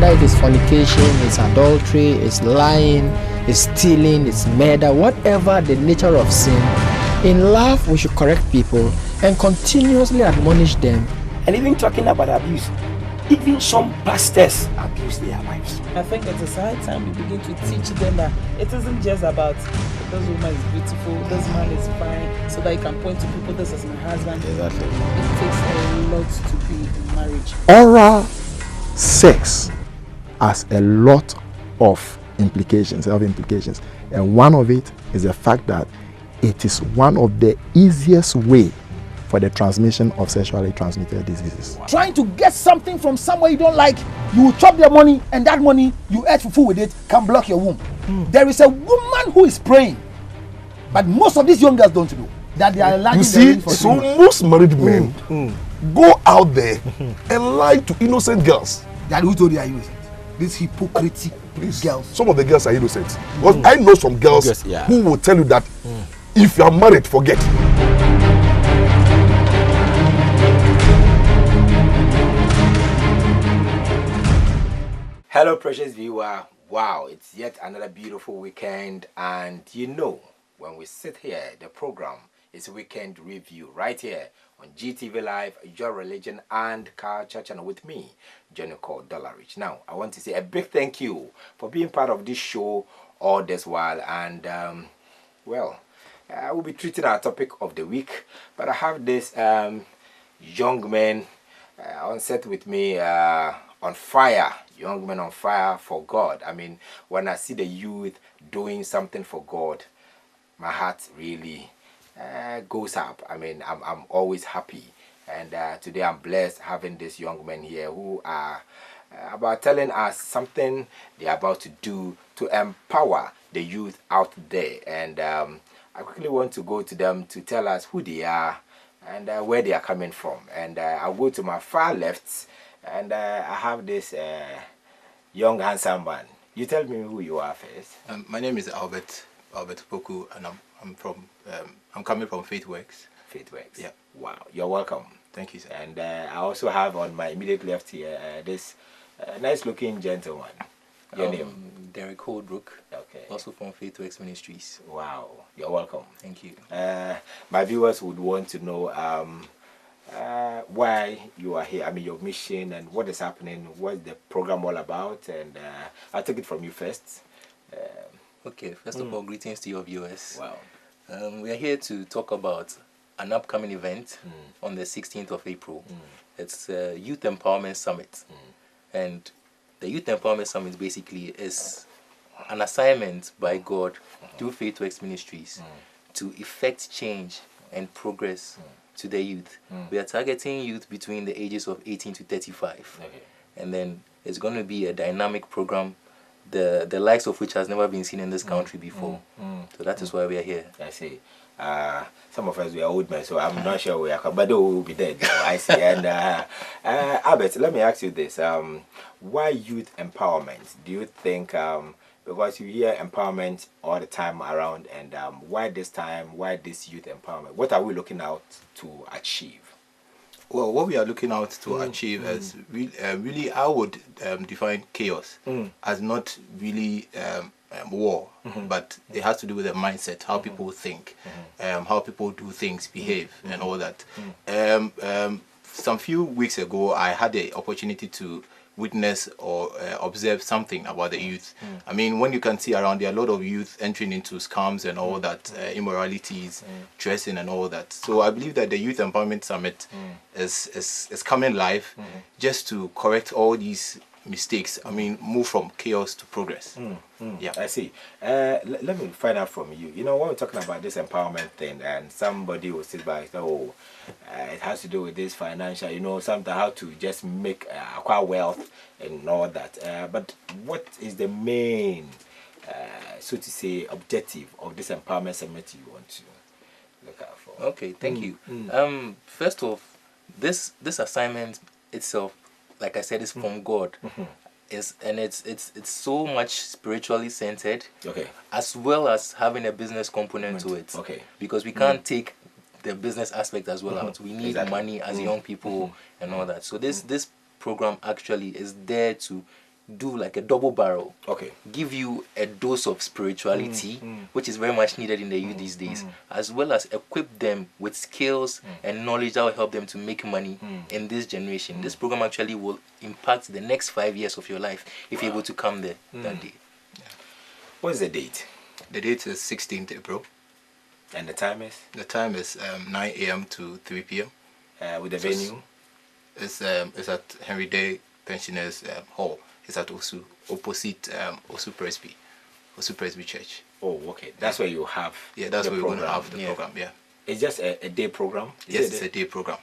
whether it is fornication, it's adultery, it's lying, it's stealing, it's murder, whatever the nature of sin, in love we should correct people and continuously admonish them. And even talking about abuse, even some pastors abuse their wives. I think it is high time we begin to teach them that it isn't just about this woman is beautiful, this man is fine, so that you can point to people, this is my husband. Exactly. It takes a lot to be in marriage. Oral sex has a lot of implications, and one of it is the fact that it is one of the easiest way for the transmission of sexually transmitted diseases. Trying to get something from somewhere you don't like, you will chop their money, and that money you eat fufu with it can block your womb. There is a woman who is praying, but most of these young girls don't know that they are enlarging. You see, so most married men go out there and lie to innocent girls. That who told you are innocent? These hypocritic girls. Some of the girls are innocent. Because I know some girls who will tell you that if you are married, forget. Hello, precious viewer. Wow, it's yet another beautiful weekend, and when we sit here, the program is Weekend Review right here on GTV Live, Your Religion and Culture channel with me, Johnny called Dollarich. Now, I want to say a big thank you for being part of this show all this while, and I will be treating our topic of the week, but I have this young man on set with me, on fire. Young men on fire for God. I mean, when I see the youth doing something for God, my heart really goes up. I mean, I'm always happy. And today I'm blessed having these young men here who are about telling us something they're about to do to empower the youth out there. And I quickly want to go to them to tell us who they are and where they are coming from. And I'll go to my far left. And I have this young handsome man. You tell me who you are first. My name is Albert Poku, and I'm coming from Faithworks. Faithworks. Yeah. Wow. You're welcome. Thank you, sir. And I also have on my immediate left here this nice-looking gentleman. Your name? Derek Holdbrook. Okay. Also from Faithworks Ministries. Wow. You're welcome. Thank you. My viewers would want to know why you are here. I mean, your mission and what is happening. What's the program all about? And I'll take it from you first. Okay. First of all, greetings to your viewers. Wow. We are here to talk about an upcoming event on the 16th of April. It's a Youth Empowerment Summit. And the Youth Empowerment Summit basically is an assignment by God through Faithworks Ministries to effect change and progress to the youth. We are targeting youth between the ages of 18 to 35. Okay. And then it's going to be a dynamic program, the likes of which has never been seen in this country before. So that is why we are here. I see. Some of us, we are old men, so I'm not sure we are, but we will be dead. I see. And Albert, let me ask you this. Why youth empowerment? Do you think, because you hear empowerment all the time around, and why this time, why this youth empowerment? What are we looking out to achieve? Well, what we are looking out to achieve is really, I would define chaos as not really war, but it has to do with the mindset, how people think, how people do things, behave, and all that. Some few weeks ago, I had the opportunity to witness or observe something about the youth. I mean, when you can see around, there are a lot of youth entering into scams and all that, immoralities, dressing and all that. So I believe that the Youth Empowerment Summit is coming live just to correct all these mistakes. I mean, move from chaos to progress. Yeah, I see. Let me find out from you. You know, when we're talking about this empowerment thing, and somebody will sit back and say, oh, it has to do with this financial, you know, something how to just make acquire wealth and all that. But what is the main, so to say, objective of this empowerment summit you want to look out for? Okay, thank you. First off, this assignment itself, like I said, is from God. It's so much spiritually centered, as well as having a business component to it. Because we can't take the business aspect as well out. We need money as young people and all that. So this program actually is there to do like a double barrel. Okay. Give you a dose of spirituality, which is very much needed in the youth these days, as well as equip them with skills and knowledge that will help them to make money in this generation. This program actually will impact the next 5 years of your life if you're able to come there that day. What's the date? The date is 16th April. And the time is? The time is 9 a.m. to 3 p.m. With the venue? It's at Henry Day Pensioners Hall. It's at Osu, opposite Osu Presby Church. Oh, okay. That's where you have. Yeah, that's the where we're going to program. have the program. Yeah. It's just a day program. Yes, it's a day program.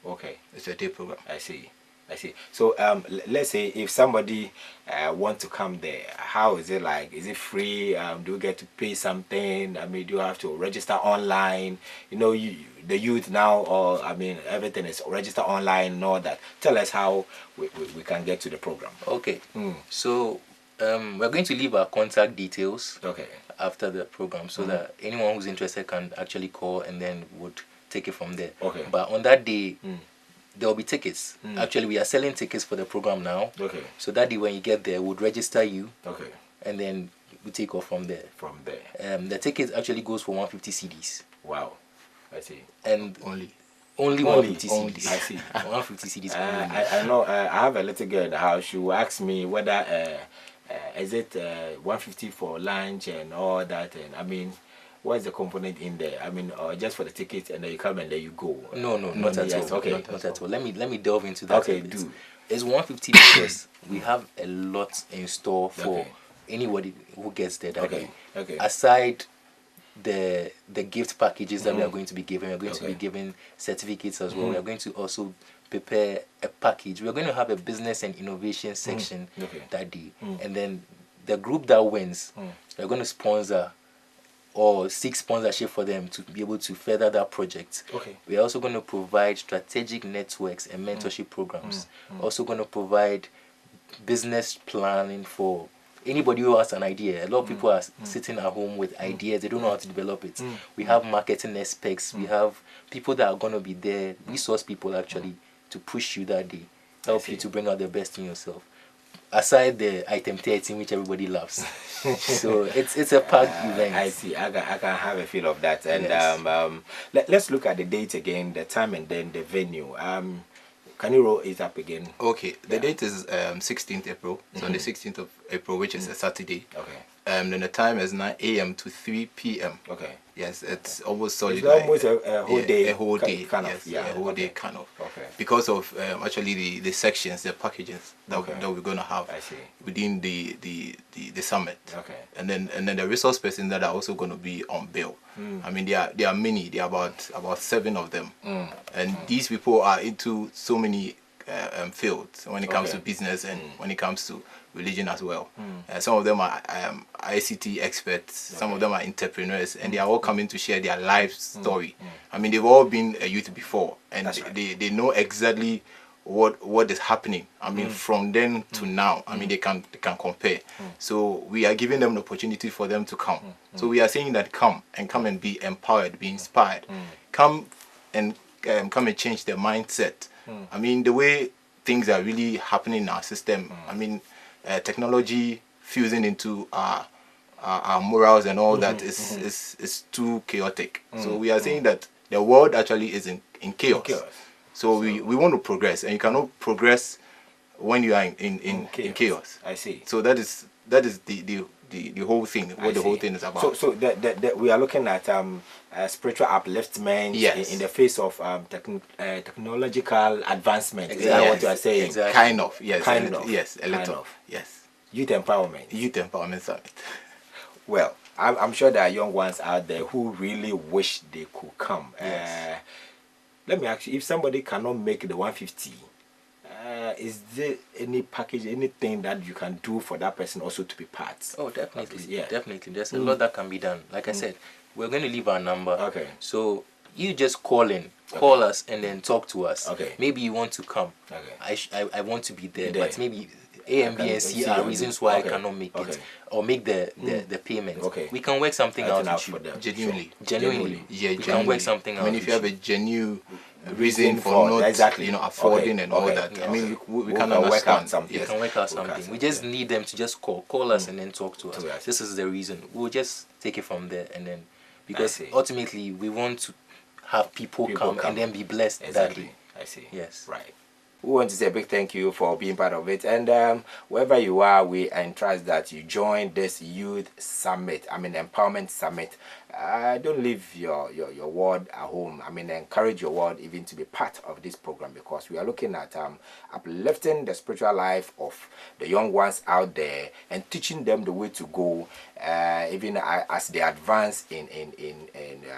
Okay. It's a day program. I see. So let's say if somebody want to come there, how is it like? Is it free? Do you get to pay something? I mean, do you have to register online? You know, the youth now, or I mean, everything is registered online and all that. Tell us how we can get to the program. Okay. So we're going to leave our contact details. Okay. After the program, so that anyone who's interested can actually call and then would take it from there. Okay. But on that day, there will be tickets. Actually, we are selling tickets for the program now. Okay. So that day when you get there, we'll register you. Okay. And then we take off from there. From there. The ticket actually goes for 150 CDs. Wow. I see. And only 150 CDs. I see. 150 CDs. I know. I have a little girl in the house. She will ask me whether is it 150 for lunch and all that. And I mean, what is the component in there? I mean, just for the ticket and then you come and then you go. No, not at all. Okay. Not at all. Let me delve into that. Okay, do. It's 150 because we have a lot in store for anybody who gets there that day. Okay. Aside the gift packages that we are going to be giving, we are going to be giving certificates as well. We are going to also prepare a package. We are going to have a business and innovation section that day. And then the group that wins, we're going to sponsor or seek sponsorship for them to be able to further that project. Okay. We are also going to provide strategic networks and mentorship programs. Also going to provide business planning for anybody who has an idea. A lot of people are sitting at home with ideas. They don't know how to develop it. We have marketing experts. We have people that are going to be there, resource people actually, to push you that day, help you to bring out the best in yourself. Aside the item 13, which everybody loves. So it's a packed event. I see. I can have a feel of that. And Yes. let's look at the date again, the time, and then the venue. Can you roll it up again? Okay. The date is 16th April. So on the 16th of April, which is a Saturday. Okay. Then the time is 9 a.m. to 3 p.m. Okay. Yes, it's almost solid. It's almost a whole day. A whole day. Kind of. Yes, Yeah. a whole day kind of. Okay. Because of actually the sections, the packages that we're going to have I see. within the summit. Okay. And then the resource persons that are also going to be on bail. I mean, there are many. There are about 7 of them. And these people are into so many fields when it comes to business and when it comes to religion as well. Some of them are ICT experts, some of them are entrepreneurs, and they are all coming to share their life story. I mean, they've all been a youth before, and they know exactly what is happening. I mean, from then to now, I mean, they can compare. So we are giving them the opportunity for them to come. So we are saying that come and be empowered, be inspired. Come and change their mindset. I mean, the way things are really happening in our system. I mean, technology fusing into our morals and all that is too chaotic. So we are saying that the world actually is in chaos. So we want to progress, and you cannot progress when you are in chaos. I see. So that is the whole thing. What the whole thing is about. So we are looking at spiritual upliftment in the face of technological advancement. Exactly. Is that what you are saying? Exactly. Kind of. Yes. Kind of. Yes. A little. Kind of. Yes. Youth empowerment. Youth Empowerment Summit. Well, I'm sure there are young ones out there who really wish they could come. Yes. Let me ask you, if somebody cannot make the 150, is there any package, anything that you can do for that person also to be part? Oh, definitely. Yeah. Definitely. There's a lot that can be done. Like I said, we're going to leave our number. Okay. So you just call us and then talk to us. Okay. Maybe you want to come. Okay. I want to be there, but maybe A and B and C are reasons why I cannot make Okay. it or make the payment. Okay. We can work something out with you. for them. Genuinely. Yeah, We can work something out. I with mean, if you have a genuine reason for not exactly affording and all okay. that. Yeah. I mean, we can can work out understand. something. We can work out something. We just need them to just call us and then talk to us. This is the reason. We'll just take it from there and then, because ultimately we want to have people come and then be blessed that day. I see. Yes. Right. We want to say a big thank you for being part of it. And wherever you are, we entrust that you join this youth summit, empowerment summit. Don't leave your word at home. Encourage your word even to be part of this program, because we are looking at uplifting the spiritual life of the young ones out there and teaching them the way to go, even as they advance in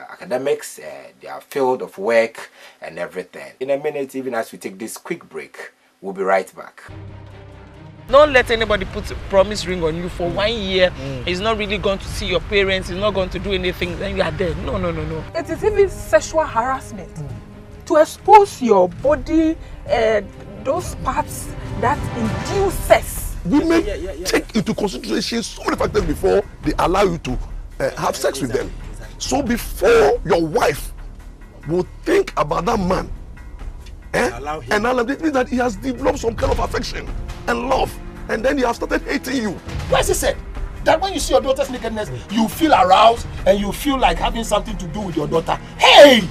academics, their field of work and everything. In a minute, even as we take this quick break, we'll be right back. Don't let anybody put a promise ring on you for 1 year. He's not really going to see your parents. He's not going to do anything. Then you are dead. No. It is even sexual harassment to expose your body, those parts that induce sex. Women take into consideration so many factors before they allow you to have sex with them. So before your wife will think about that man, and allow him, it means that he has developed some kind of affection and love, and then he has started hating you. Why is it said that when you see your daughter's nakedness, you feel aroused and you feel like having something to do with your daughter? Hey!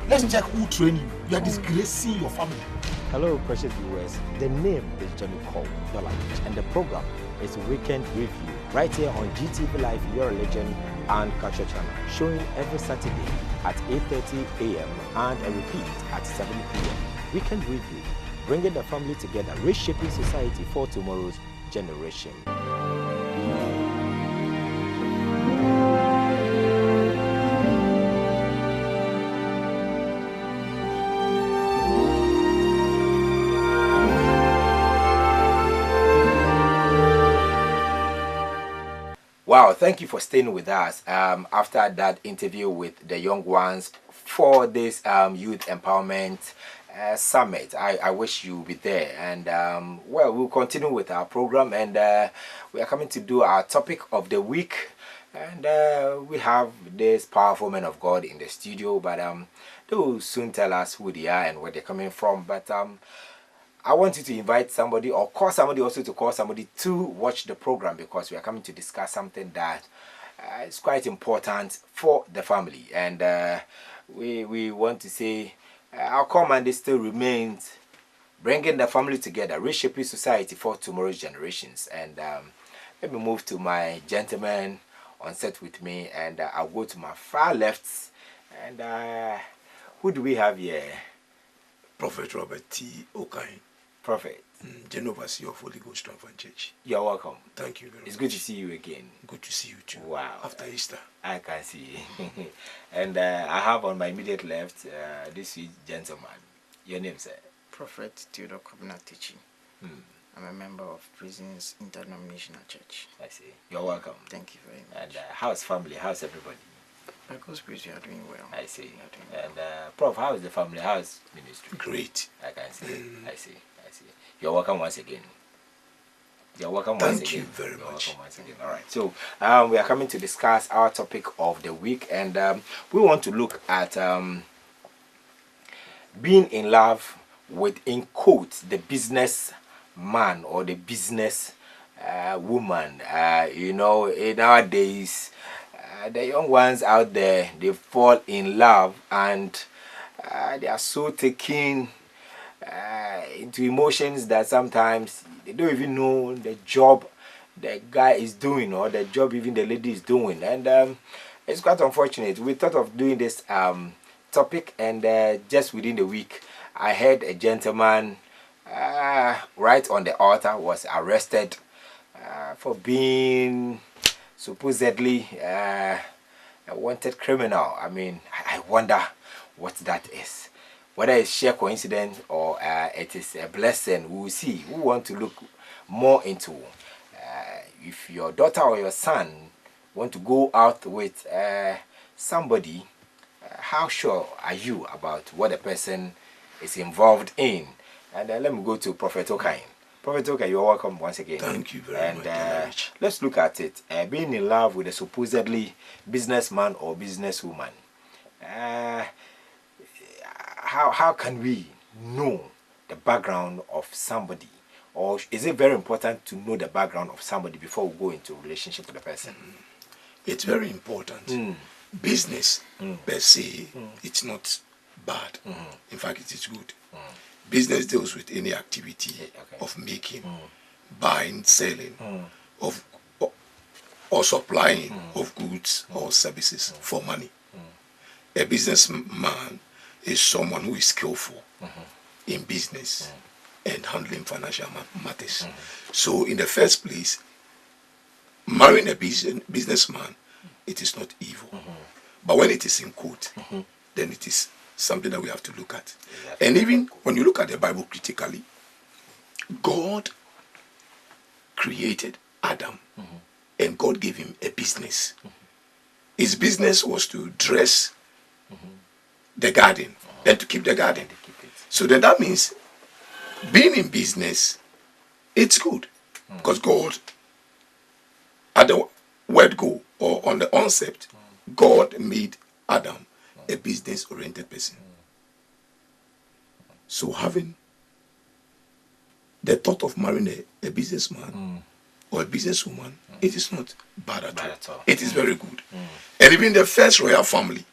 Let's check who trained you. You are disgracing your family. Hello, precious viewers. The name is Johnny Cole Dollarich, and the program is Weekend Review, right here on GTV Live, Your Religion and Culture Channel, showing every Saturday at 8:30 a.m. and a repeat at 7 p.m. Weekend Review, bringing the family together, reshaping society for tomorrow's generation. Wow, thank you for staying with us after that interview with the young ones for this youth empowerment summit. I wish you'll be there. And well, we'll continue with our program, and we are coming to do our topic of the week. And we have this powerful men of God in the studio, but they will soon tell us who they are and where they're coming from. But I want you to invite somebody, or call somebody also to call somebody to watch the program, because we are coming to discuss something that is quite important for the family. And we want to say our command still remains bringing the family together, reshaping society for tomorrow's generations. And let me move to my gentleman on set with me, and I'll go to my far left. And who do we have here? Prophet Robert T. Okain. Prophet. General Overseer of Holy Ghost Triumphant Church. You're welcome. Thank you very much. It's good to see you again. Good to see you too. Wow. After Easter. I can see. And I have on my immediate left this sweet gentleman. Your name, sir? Prophet Theodore Kobina Teaching. I'm a member of Prisons Interdenominational Church. I see. You're welcome. Thank you very much. And how's family? How's everybody? By God's grace, we are doing well. I see. And Prof, how is the family? How's ministry? Great. I can see. I see. You're welcome once again. You're welcome once again. Thank you very much. Welcome once again. All right. So we are coming to discuss our topic of the week, and we want to look at being in love with, in quotes, the business man or the business woman. You know, nowadays, the young ones out there, they fall in love, and they are so taken into emotions that sometimes they don't even know the job the guy is doing, or the job even the lady is doing. And it's quite unfortunate. We thought of doing this topic, and just within the week I heard a gentleman right on the altar was arrested for being supposedly a wanted criminal. I mean, I wonder what that is. Whether it's sheer coincidence or it is a blessing, we will see. We want to look more into if your daughter or your son want to go out with somebody, how sure are you about what the person is involved in? And let me go to Prophet Okain. Prophet, okay, you're welcome once again. Thank you very much, Dollarich. Let's look at it. Being in love with a supposedly businessman or businesswoman. How can we know the background of somebody? Or is it very important to know the background of somebody before we go into a relationship with the person? It's very important. Business, per se, it's not bad. In fact, it is good. Business deals with any activity of making, buying, selling, of or supplying of goods or services for money. A businessman is someone who is skillful in business and handling financial matters. So in the first place, marrying a businessman, it is not evil. But when it is in quote, then it is something that we have to look at. And even when you look at the Bible critically, God created Adam and God gave him a business. His business was to dress the garden and to keep the garden. So then that means being in business, it's good. Because God, at the word go, or on the onset, God made Adam a business-oriented person. So having the thought of marrying a businessman or a businesswoman, it is not bad at all. It is very good. And even the first royal family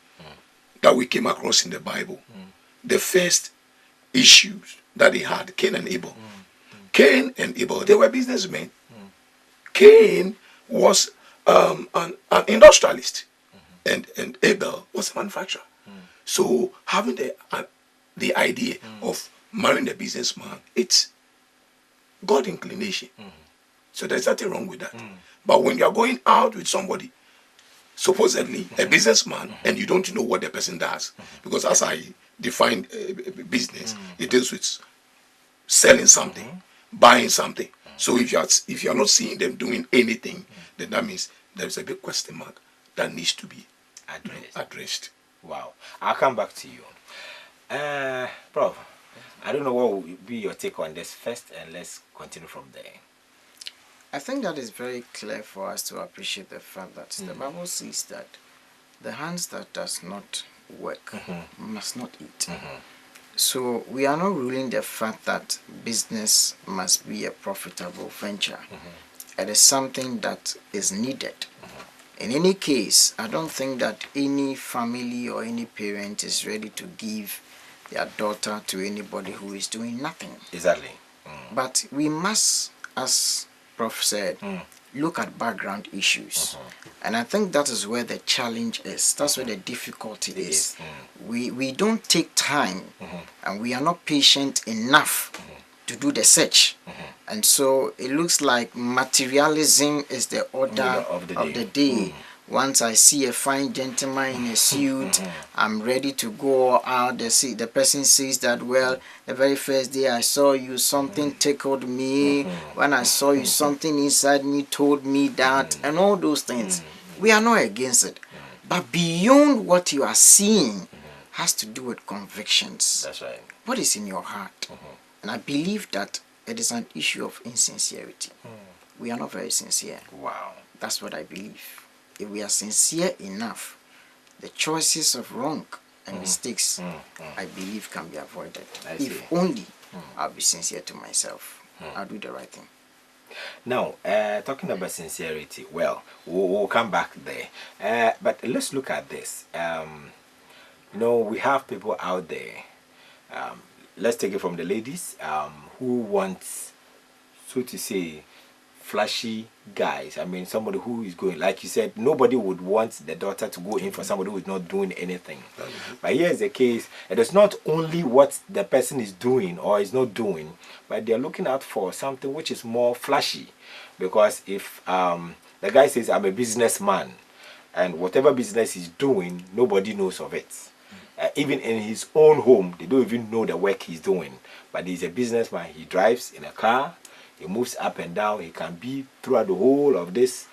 that we came across in the Bible, the first issues that they had, Cain and Abel. Cain and Abel, they were businessmen. Cain was an industrialist, and Abel was a manufacturer. So having the idea of marrying a businessman, it's God inclination. So there's nothing wrong with that. But when you're going out with somebody, supposedly a businessman, and you don't know what the person does, because as I defined business, it deals with selling something, buying something. So if you're not seeing them doing anything, then that means there's a big question mark that needs to be addressed. Wow. I'll come back to you. Prof, I don't know what will be your take on this first, and let's continue from there. I think that is very clear for us to appreciate the fact that the Bible says that the hands that does not work must not eat. So we are not ruling the fact that business must be a profitable venture. It is something that is needed. In any case, I don't think that any family or any parent is ready to give their daughter to anybody who is doing nothing. Exactly. But we must, as Prof said, look at background issues. And I think that is where the challenge is. That's where the difficulty is. We don't take time and we are not patient enough to do the search. And so it looks like materialism is the order of the day. Once I see a fine gentleman in a suit, I'm ready to go out. The person says that, well, the very first day I saw you, something tickled me. When I saw you, something inside me told me that, and all those things. We are not against it. But beyond what you are seeing has to do with convictions. That's right. What is in your heart? And I believe that it is an issue of insincerity. We are not very sincere. Wow. That's what I believe. If we are sincere enough, the choices of wrong and mistakes, I believe, can be avoided. If only I'll be sincere to myself. I'll do the right thing. Now, talking about sincerity, well, we'll come back there. But let's look at this. You know, we have people out there. Let's take it from the ladies who want, so to say, flashy guys. I mean, somebody who is going, like you said, nobody would want the daughter to go in for somebody who is not doing anything. But here's the case: it is not only what the person is doing or is not doing, but they're looking out for something which is more flashy. Because if the guy says, I'm a businessman, and whatever business he's doing, nobody knows of it. Even in his own home, they don't even know the work he's doing. But he's a businessman. He drives in a car. He moves up and down. He can be throughout the whole of this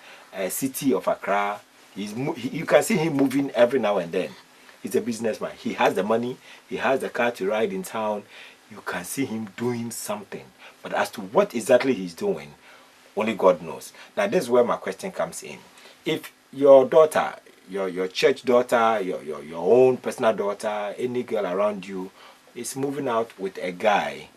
city of Accra. You can see him moving every now and then. He's a businessman. He has the money. He has the car to ride in town. you can see him doing something. But as to what exactly he's doing, only God knows. Now, this is where my question comes in. If your daughter, your church daughter, your own personal daughter, any girl around you is moving out with a guy,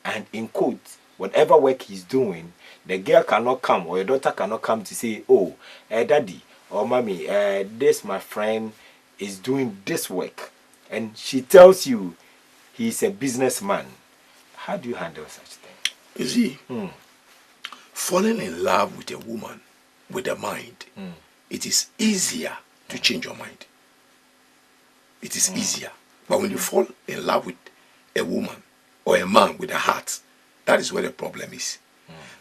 and in quotes, whatever work he's doing, the girl cannot come, or your daughter cannot come to say, oh, daddy or mommy, this my friend is doing this work, and she tells you he's a businessman. How do you handle such thing? You see, falling in love with a woman with a mind, it is easier to change your mind. It is easier. But when you fall in love with a woman or a man with a heart, that is where the problem is.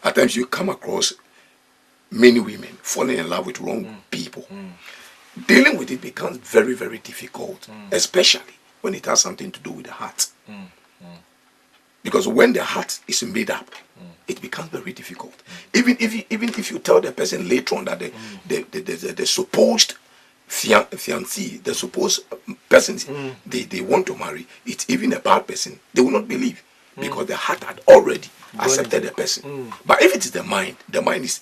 At times you come across many women falling in love with wrong people. Dealing with it becomes very, very difficult, especially when it has something to do with the heart. Because when the heart is made up, it becomes very difficult. Even if you tell the person later on that the supposed fiancé, the supposed person they want to marry, it's even a bad person, they will not believe, because the heart had already accepted the person. But if it is the mind is,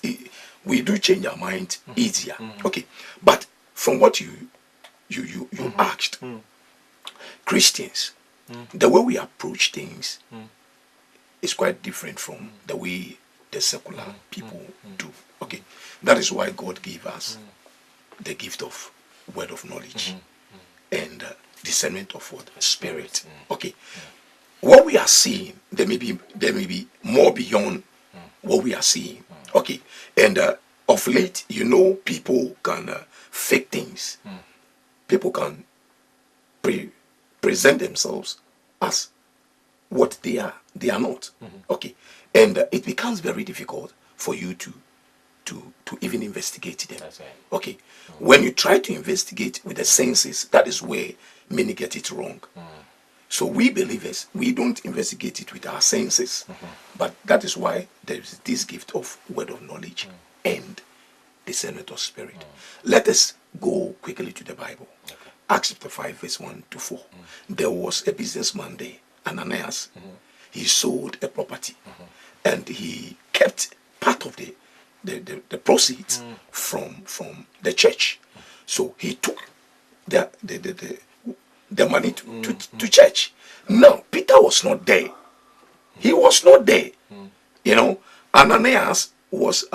we do change our mind easier. Okay, but from what you asked, Christians, the way we approach things is quite different from the way the secular people do. Okay, that is why God gave us the gift of word of knowledge and discernment of what? Spirit. Okay, what we are seeing, there may be more beyond what we are seeing. Okay, and of late, people can fake things. People can present themselves as what they are not. Okay, and it becomes very difficult for you to even investigate them. That's right. Okay, when you try to investigate with the senses, that is where many get it wrong. So we believers, we don't investigate it with our senses, but that is why there is this gift of word of knowledge and discernment of spirit. Let us go quickly to the Bible. Acts chapter 5 verse 1 to 4. There was a businessman there, Ananias. He sold a property and he kept part of the proceeds from the church. So he took the money to church. Now Peter was not there. He was not there. Ananias was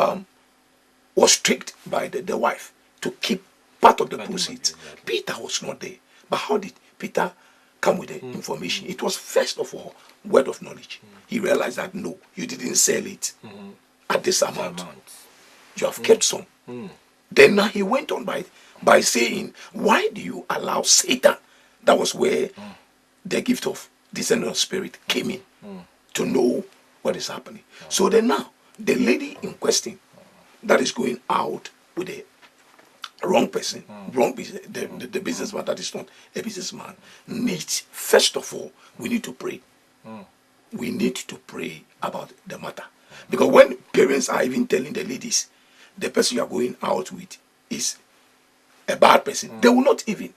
tricked by the wife to keep part of the proceeds. Peter was not there. But how did Peter come with the information? It was first of all word of knowledge. He realized that no, you didn't sell it at this amount. You have kept some. Then now he went on by saying, why do you allow Satan? That was where the gift of discerning of spirit came in, to know what is happening. So then now the lady in question that is going out with a wrong person, the businessman that is not a businessman, needs, first of all, we need to pray. We need to pray about the matter. Because when parents are even telling the ladies, the person you are going out with is a bad person, they will not even.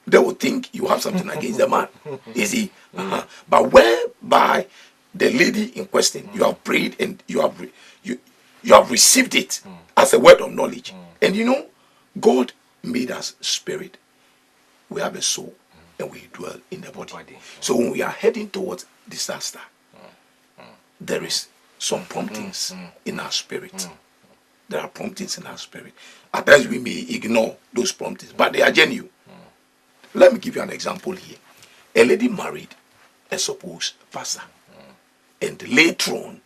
They will think you have something against the man. You see? But whereby the lady in question, you have prayed and you have received it as a word of knowledge. And God made us spirit. We have a soul and we dwell in the body. So when we are heading towards disaster, there is some promptings in our spirit. There are promptings in our spirit. At times we may ignore those promptings, but they are genuine. Let me give you an example here. A lady married a supposed pastor, and later on,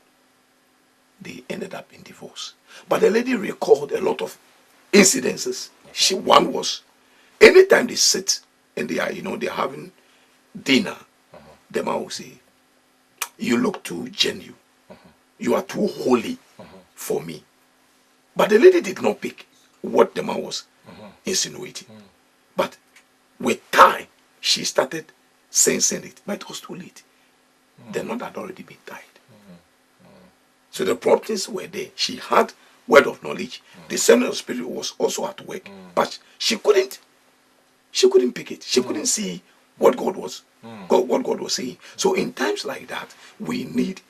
they ended up in divorce. But the lady recalled a lot of incidences. One was, anytime they sit and they are, they're having dinner, the man will say, "You look too genuine. You are too holy for me." But the lady did not pick what the man was insinuating. But with time, she started sensing it, but it was too late. The knot had already been tied. So the promptings were there. She had word of knowledge. The discerning of spirit was also at work, but she couldn't pick it. She couldn't see what God was saying. So in times like that, we need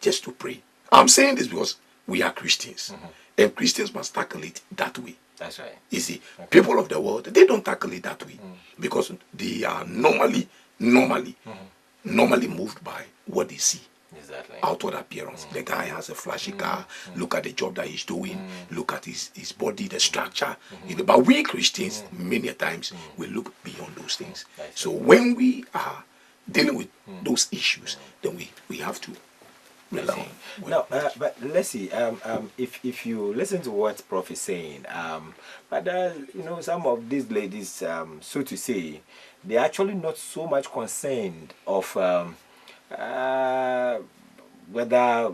just to pray. I'm saying this because we are Christians, and Christians must tackle it that way. That's right. You see, people of the world, they don't tackle it that way because they are normally moved by what they see. Exactly. Outward appearance. The guy has a flashy car. Look at the job that he's doing. Look at his body, the structure. You know, but we Christians, many a times, we look beyond those things. So when we are dealing with those issues, then we have to rely on. Now, but let's see. If you listen to what Prof is saying, but you know, some of these ladies, so to say, they're actually not so much concerned of whether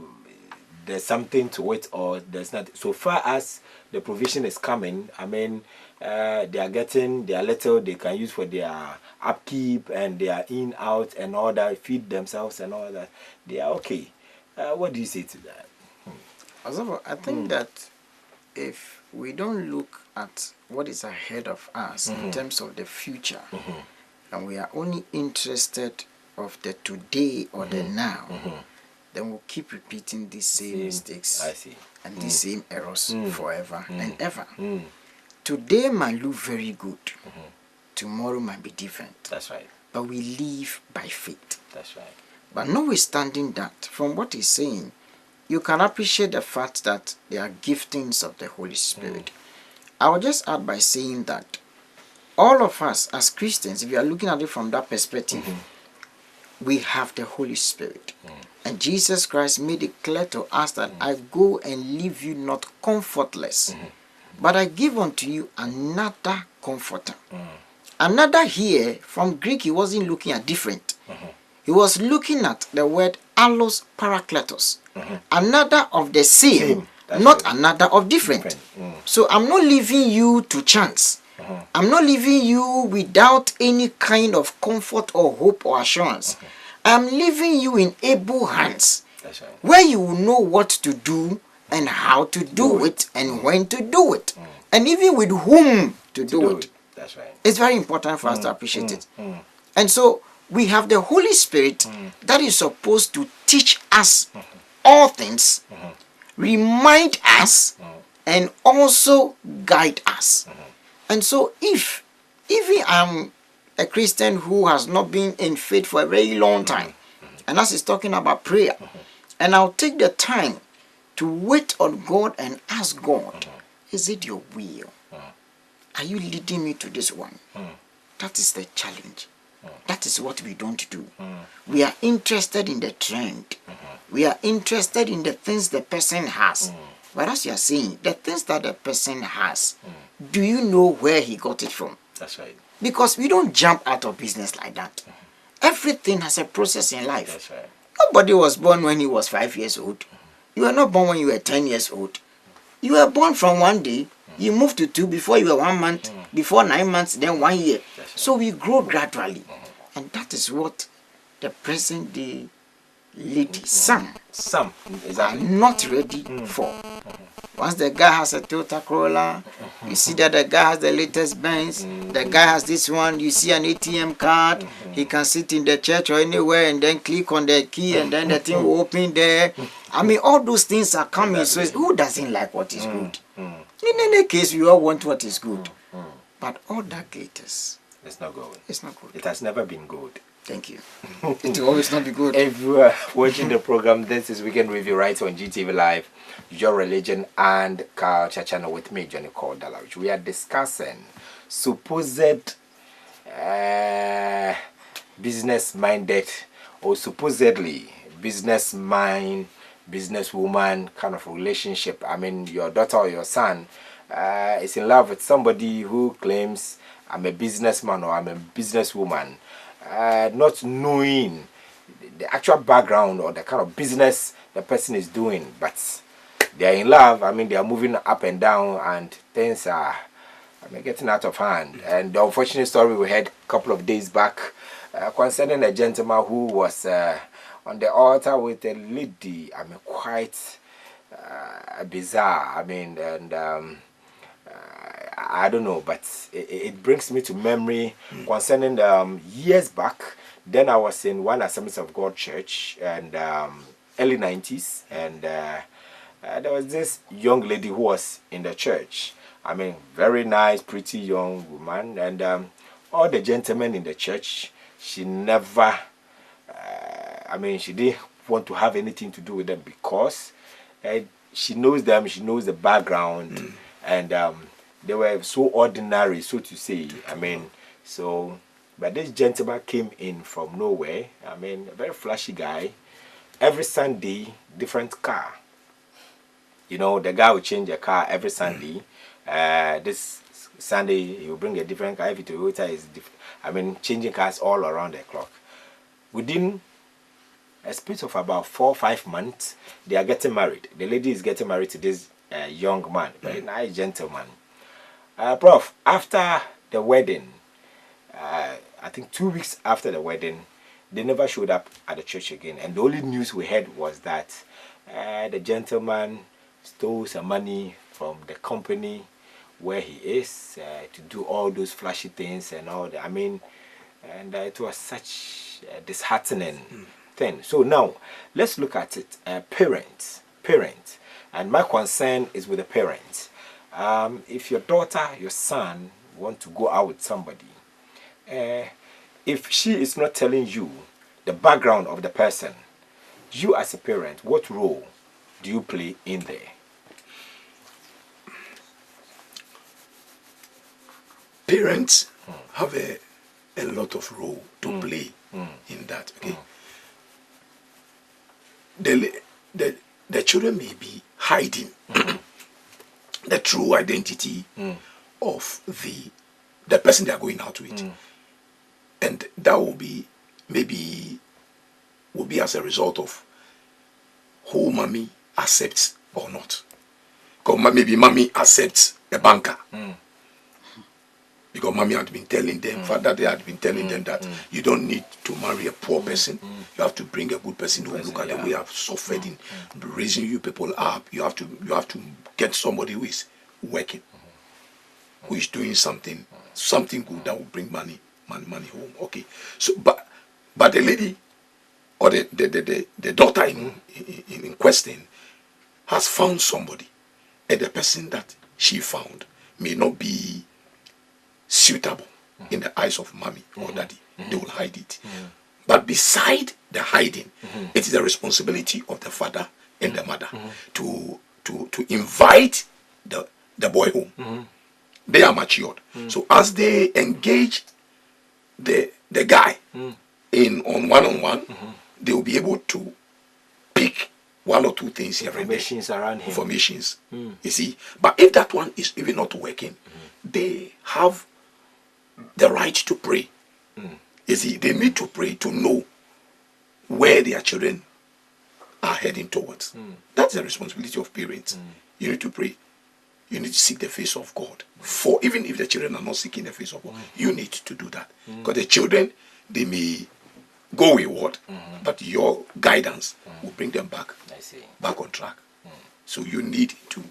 there's something to it or there's not. So far as the provision is coming, I mean, they are getting their little they can use for their upkeep and their in out and all that, feed themselves and all that. They are okay. What do you say to that? I think that if we don't look at what is ahead of us in terms of the future, and we are only interested of the today or the now, then we'll keep repeating these same mistakes and these same errors forever and ever. Today might look very good, tomorrow might be different. That's right. But we live by faith. That's right. But notwithstanding that, from what he's saying, you can appreciate the fact that there are giftings of the Holy Spirit. I will just add by saying that all of us as Christians, if you are looking at it from that perspective, we have the Holy Spirit. And Jesus Christ made it clear to us that I go and leave you not comfortless, but I give unto you another comforter. Another here, from Greek, he wasn't looking at different. He was looking at the word allos parakletos. Another of the same, not right. Another of different. So I'm not leaving you to chance. I'm not leaving you without any kind of comfort or hope or assurance. I'm leaving you in able hands, right, where you will know what to do and how to do it and when to do it, and even with whom to do it. That's right. It's very important for us to appreciate it. And so we have the Holy Spirit that is supposed to teach us all things, remind us, and also guide us. And so if even I'm a Christian who has not been in faith for a very long time, and as he's talking about prayer, and I'll take the time to wait on God and ask God, is it your will? Are you leading me to this one? That is the challenge. That is what we don't do. We are interested in the trend. We are interested in the things the person has. But as you are saying, the things that the person has, do you know where he got it from? That's right. Because we don't jump out of business like that. Everything has a process in life. That's right. Nobody was born when he was 5 years old. You were not born when you were 10 years old. You were born from one day, you moved to 2 before you were 1 month, before 9 months, then 1 year. Right. So we grow gradually. And that is what the present day ladies, some are not ready for. Once the guy has a Toyota Corolla, you see that the guy has the latest Benz, the guy has this one, you see an ATM card, he can sit in the church or anywhere and then click on the key and then the thing will open there. I mean, all those things are coming, so who doesn't like what is good? In any case, we all want what is good. But all that glitters. It's not good. It's not good. It has never been good. Thank you. It will always not be good. If you are watching the program, this is Weekend Review right on GTV Live, your religion and culture channel with me, Johnny called Dollarich. We are discussing supposed business-minded or supposedly businesswoman kind of relationship. I mean, your daughter or your son is in love with somebody who claims I'm a businessman or I'm a businesswoman. Not knowing the actual background or the kind of business the person is doing, but they are in love. I mean, they are moving up and down, and things are getting out of hand. And the unfortunate story we had a couple of days back concerning a gentleman who was on the altar with a lady. I mean, quite bizarre. I mean, and I don't know, but it brings me to memory concerning years back. Then I was in one Assemblies of God church and early 90s, and there was this young lady who was in the church. I mean, very nice, pretty young woman, and all the gentlemen in the church, she never, she didn't want to have anything to do with them because she knows them, she knows the background, and they were so ordinary, so to say. But this gentleman came in from nowhere. A very flashy guy. Every Sunday, different car. You know, the guy will change a car every Sunday. This Sunday, he will bring a different car. Every Toyota is different. Changing cars all around the clock. Within a space of about 4 or 5 months, they are getting married. The lady is getting married to this young man, very nice gentleman. Prof, after the wedding, I think 2 weeks after the wedding, they never showed up at the church again. And the only news we heard was that the gentleman stole some money from the company where he is to do all those flashy things and all that. And it was such a disheartening thing. So now, let's look at it. Parents. And my concern is with the parents. If your daughter, your son want to go out with somebody, if she is not telling you the background of the person, you as a parent, what role do you play in there? Parents have a lot of role to play in that. Okay, the children may be hiding the true identity of the person they are going out with, and that will be as a result of who mommy accepts or not. Because maybe mommy accepts a banker. Because mommy had been telling them, father they had been telling them that you don't need to marry a poor person. You have to bring a good person who look at the way I've suffered in raising you people up. You have to get somebody who is working, who is doing something good that will bring money home. Okay, so but the lady or the daughter in question has found somebody, and the person that she found may not be suitable in the eyes of mommy or daddy. They will hide it. But beside the hiding, it is the responsibility of the father and the mother to invite the boy home. They are matured. So as they engage the guy on one-on-one, they will be able to pick one or two things here and there. Around him. Informations. You see. But if that one is even not working, they have the right to pray. You see, they need to pray to know where their children are heading towards. That's the responsibility of parents. You need to pray. You need to seek the face of God. For even if the children are not seeking the face of God, you need to do that. Because the children, they may go wayward, but your guidance will bring them back on track. So you need to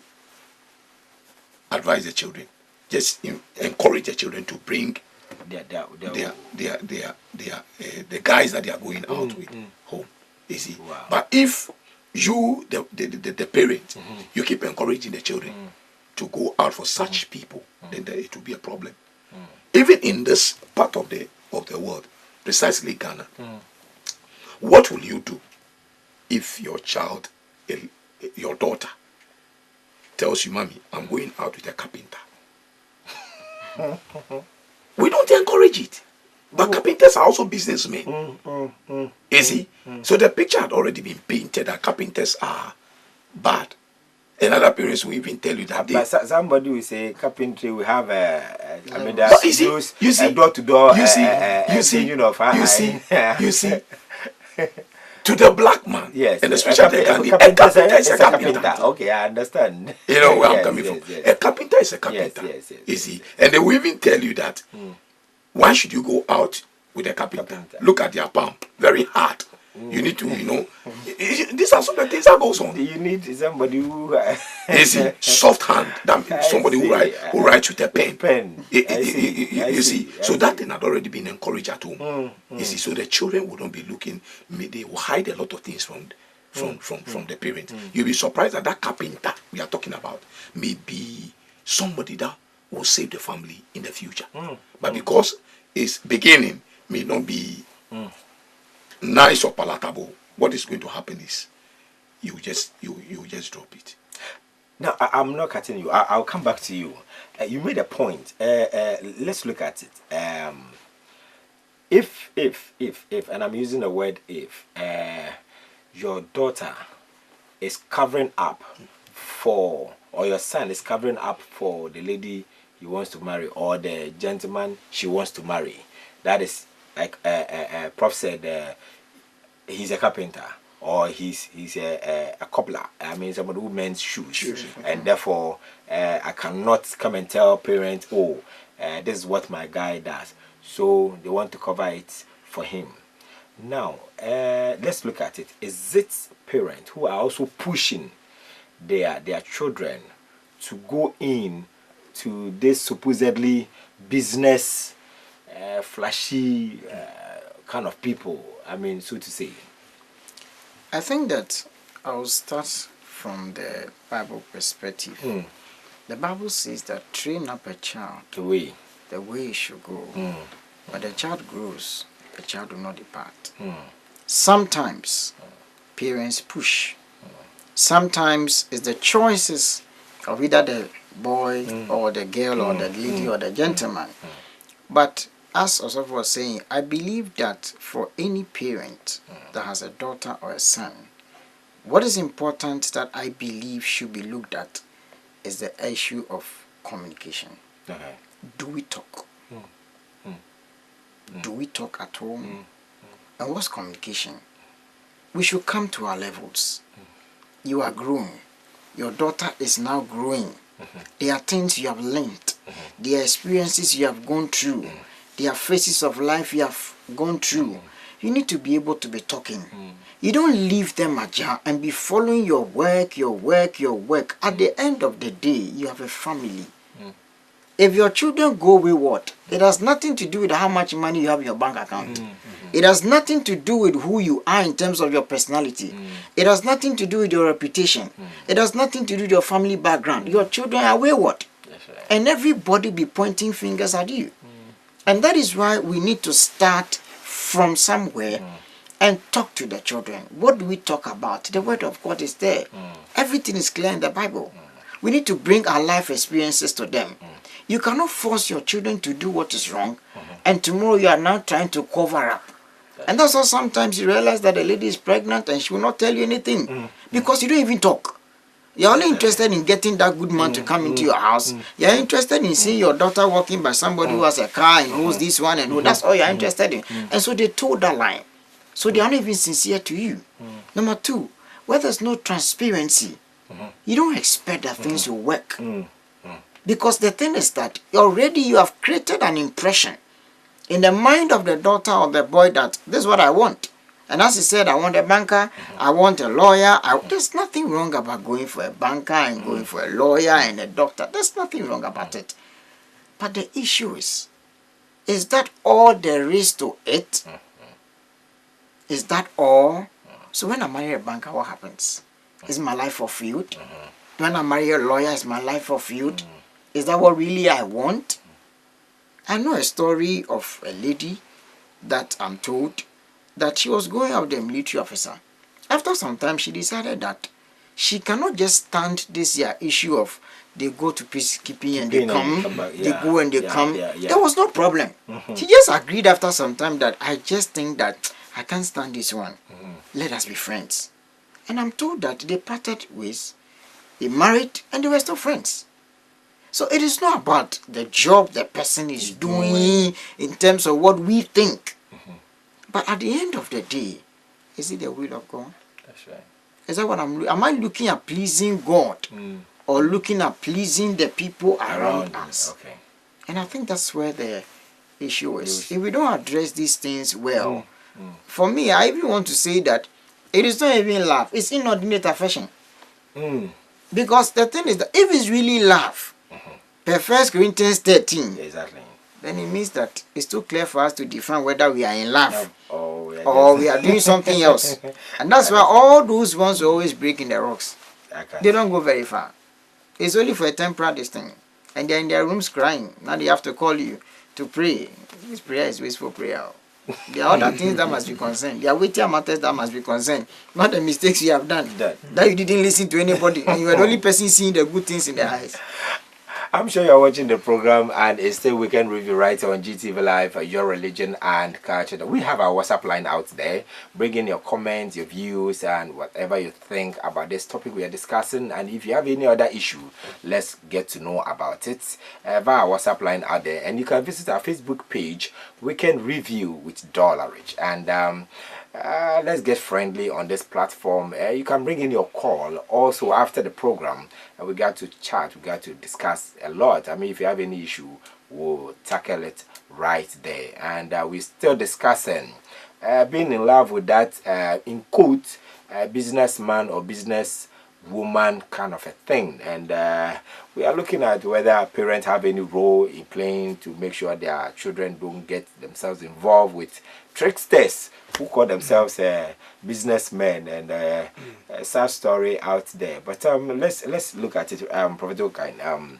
advise the children. Just encourage the children to bring the guys that they are going out with home. You see. Wow. But if you, the parent, you keep encouraging the children to go out for such people, then it will be a problem. Even in this part of the world, precisely Ghana, what will you do if your child, your daughter, tells you, Mommy, I'm going out with a carpenter? We don't encourage it. But carpenters are also businessmen. You see? So the picture had already been painted that carpenters are bad. And other parents will even tell you that. But somebody will say carpentry will have a door-to-door. You see. To the black man, yes, and especially a carpenter is a carpenter. Okay, I understand. You know where I'm coming from. A carpenter is a carpenter. Yes. You see, and they will even tell you that why should you go out with a carpenter? Look at their palm, very hard. You need to, these are some of the things that goes on. You need somebody who you see, soft hand. That means somebody who writes with a pen. You see, so that thing had already been encouraged at home. You see, so the children wouldn't be looking. They will hide a lot of things from the parents. You'll be surprised that that carpenter we are talking about may be somebody that will save the family in the future. But because it's beginning may not be nice or palatable, what is going to happen is you just drop it. Now, I'm not cutting you. I'll come back to you. You made a point. Let's look at it. If, and I'm using the word if, your daughter is covering up for, or your son is covering up for the lady he wants to marry, or the gentleman she wants to marry, that is like Prof said, he's a carpenter, or he's a cobbler. I mean, somebody who mends shoes. And therefore I cannot come and tell parents, oh, this is what my guy does, so they want to cover it for him. Now let's look at it. Is it parents who are also pushing their children to go in to this supposedly business flashy kind of people, I mean, so to say? I think that I'll start from the Bible perspective. The Bible says that train up a child the way he should go. But the child grows, the child will not depart. Sometimes parents push. Sometimes it's the choices of either the boy or the girl or the lady or the gentleman. But as Osofo was saying, I believe that for any parent that has a daughter or a son, what is important that I believe should be looked at is the issue of communication. Do we talk? Do we talk at home? And what's communication? We should come to our levels. You are growing. Your daughter is now growing. There are things you have learned. There are experiences you have gone through. There are phases of life you have gone through. You need to be able to be talking. You don't leave them ajar and be following your work. At the end of the day, you have a family. If your children go wayward, it has nothing to do with how much money you have in your bank account. It has nothing to do with who you are in terms of your personality. It has nothing to do with your reputation. It has nothing to do with your family background. Your children are wayward. And everybody be pointing fingers at you. And that is why we need to start from somewhere and talk to the children. What do we talk about? The word of God is there. Everything is clear in the Bible. We need to bring our life experiences to them. You cannot force your children to do what is wrong, and tomorrow you are now trying to cover up. And that's why sometimes you realize that a lady is pregnant and she will not tell you anything because you don't even talk. You're only interested in getting that good man to come into your house. You're interested in seeing your daughter walking by somebody who has a car and knows this one and who. That's all you're interested in. And so they told that line. So they are not even sincere to you. Number two, where there's no transparency, you don't expect that things will work. Because the thing is that already you have created an impression in the mind of the daughter or the boy that this is what I want. And as he said, I want a banker, I want a lawyer. There's nothing wrong about going for a banker and going for a lawyer and a doctor. There's nothing wrong about it. But the issue is that all there is to it? Is that all? So when I marry a banker, what happens? Is my life fulfilled? When I marry a lawyer, is my life fulfilled? Is that what really I want? I know a story of a lady that I'm told that she was going after a military officer. After some time, she decided that she cannot just stand this issue of they go to peacekeeping and they come, they go and they come. There was no problem. She just agreed after some time that I just think that I can't stand this one. Let us be friends. And I'm told that they parted ways, they married, and they were still friends. So it is not about the job the person is doing in terms of what we think. But at the end of the day, is it the will of God? That's right. Is that what am I looking at pleasing God or looking at pleasing the people around us? Okay. And I think that's where the issue is. If we don't address these things well, For me, I even want to say that it is not even love, it's inordinate affection. Because the thing is that if it's really love, per 1 Corinthians 13, Exactly. then it means that it's too clear for us to define whether we are in love or we are doing something else. And that's why all those ones are always breaking the rocks. They don't go very far. It's only for a temporary this thing. And they're in their rooms crying. Now they have to call you to pray. This prayer is wasteful prayer. There are other things that must be concerned. There are weightier matters that must be concerned. Not the mistakes you have done. That you didn't listen to anybody. And you are the only person seeing the good things in their eyes. I'm sure you're watching the program, and it's still Weekend Review right on GTV Live, Your Religion and Culture. We have our WhatsApp line out there. Bring in your comments, your views, and whatever you think about this topic we are discussing. And if you have any other issue, let's get to know about it via our WhatsApp line out there. And you can visit our Facebook page, Weekend Review with Dollarich. And let's get friendly on this platform. You can bring in your call also after the program. We got to chat, we got to discuss a lot. I mean, if you have any issue, we'll tackle it right there. And we're still discussing being in love with that, in quote, businessman or business woman kind of a thing. And we are looking at whether parents have any role in playing to make sure their children don't get themselves involved with tricksters who call themselves businessmen, and a sad story out there. But let's look at it, Prophet Okain.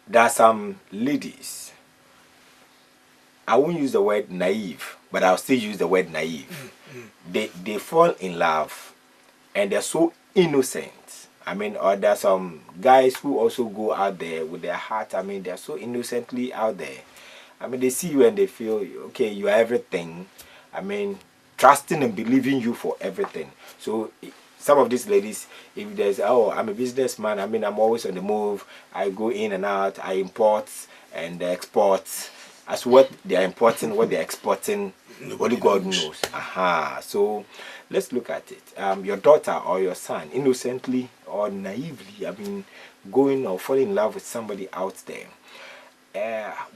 There are some ladies, I won't use the word naive, but I'll still use the word naive. They fall in love and they're so innocent. I mean, or there are some guys who also go out there with their heart. I mean, they're so innocently out there. I mean, they see you and they feel, okay, you are everything. I mean, trusting and believing you for everything. So some of these ladies, if there's, oh, I'm a businessman, I mean, I'm always on the move. I go in and out. I import and export. As what they're importing, what they're exporting, only God knows. So let's look at it. Your daughter or your son, innocently or naively, I mean, going or falling in love with somebody out there.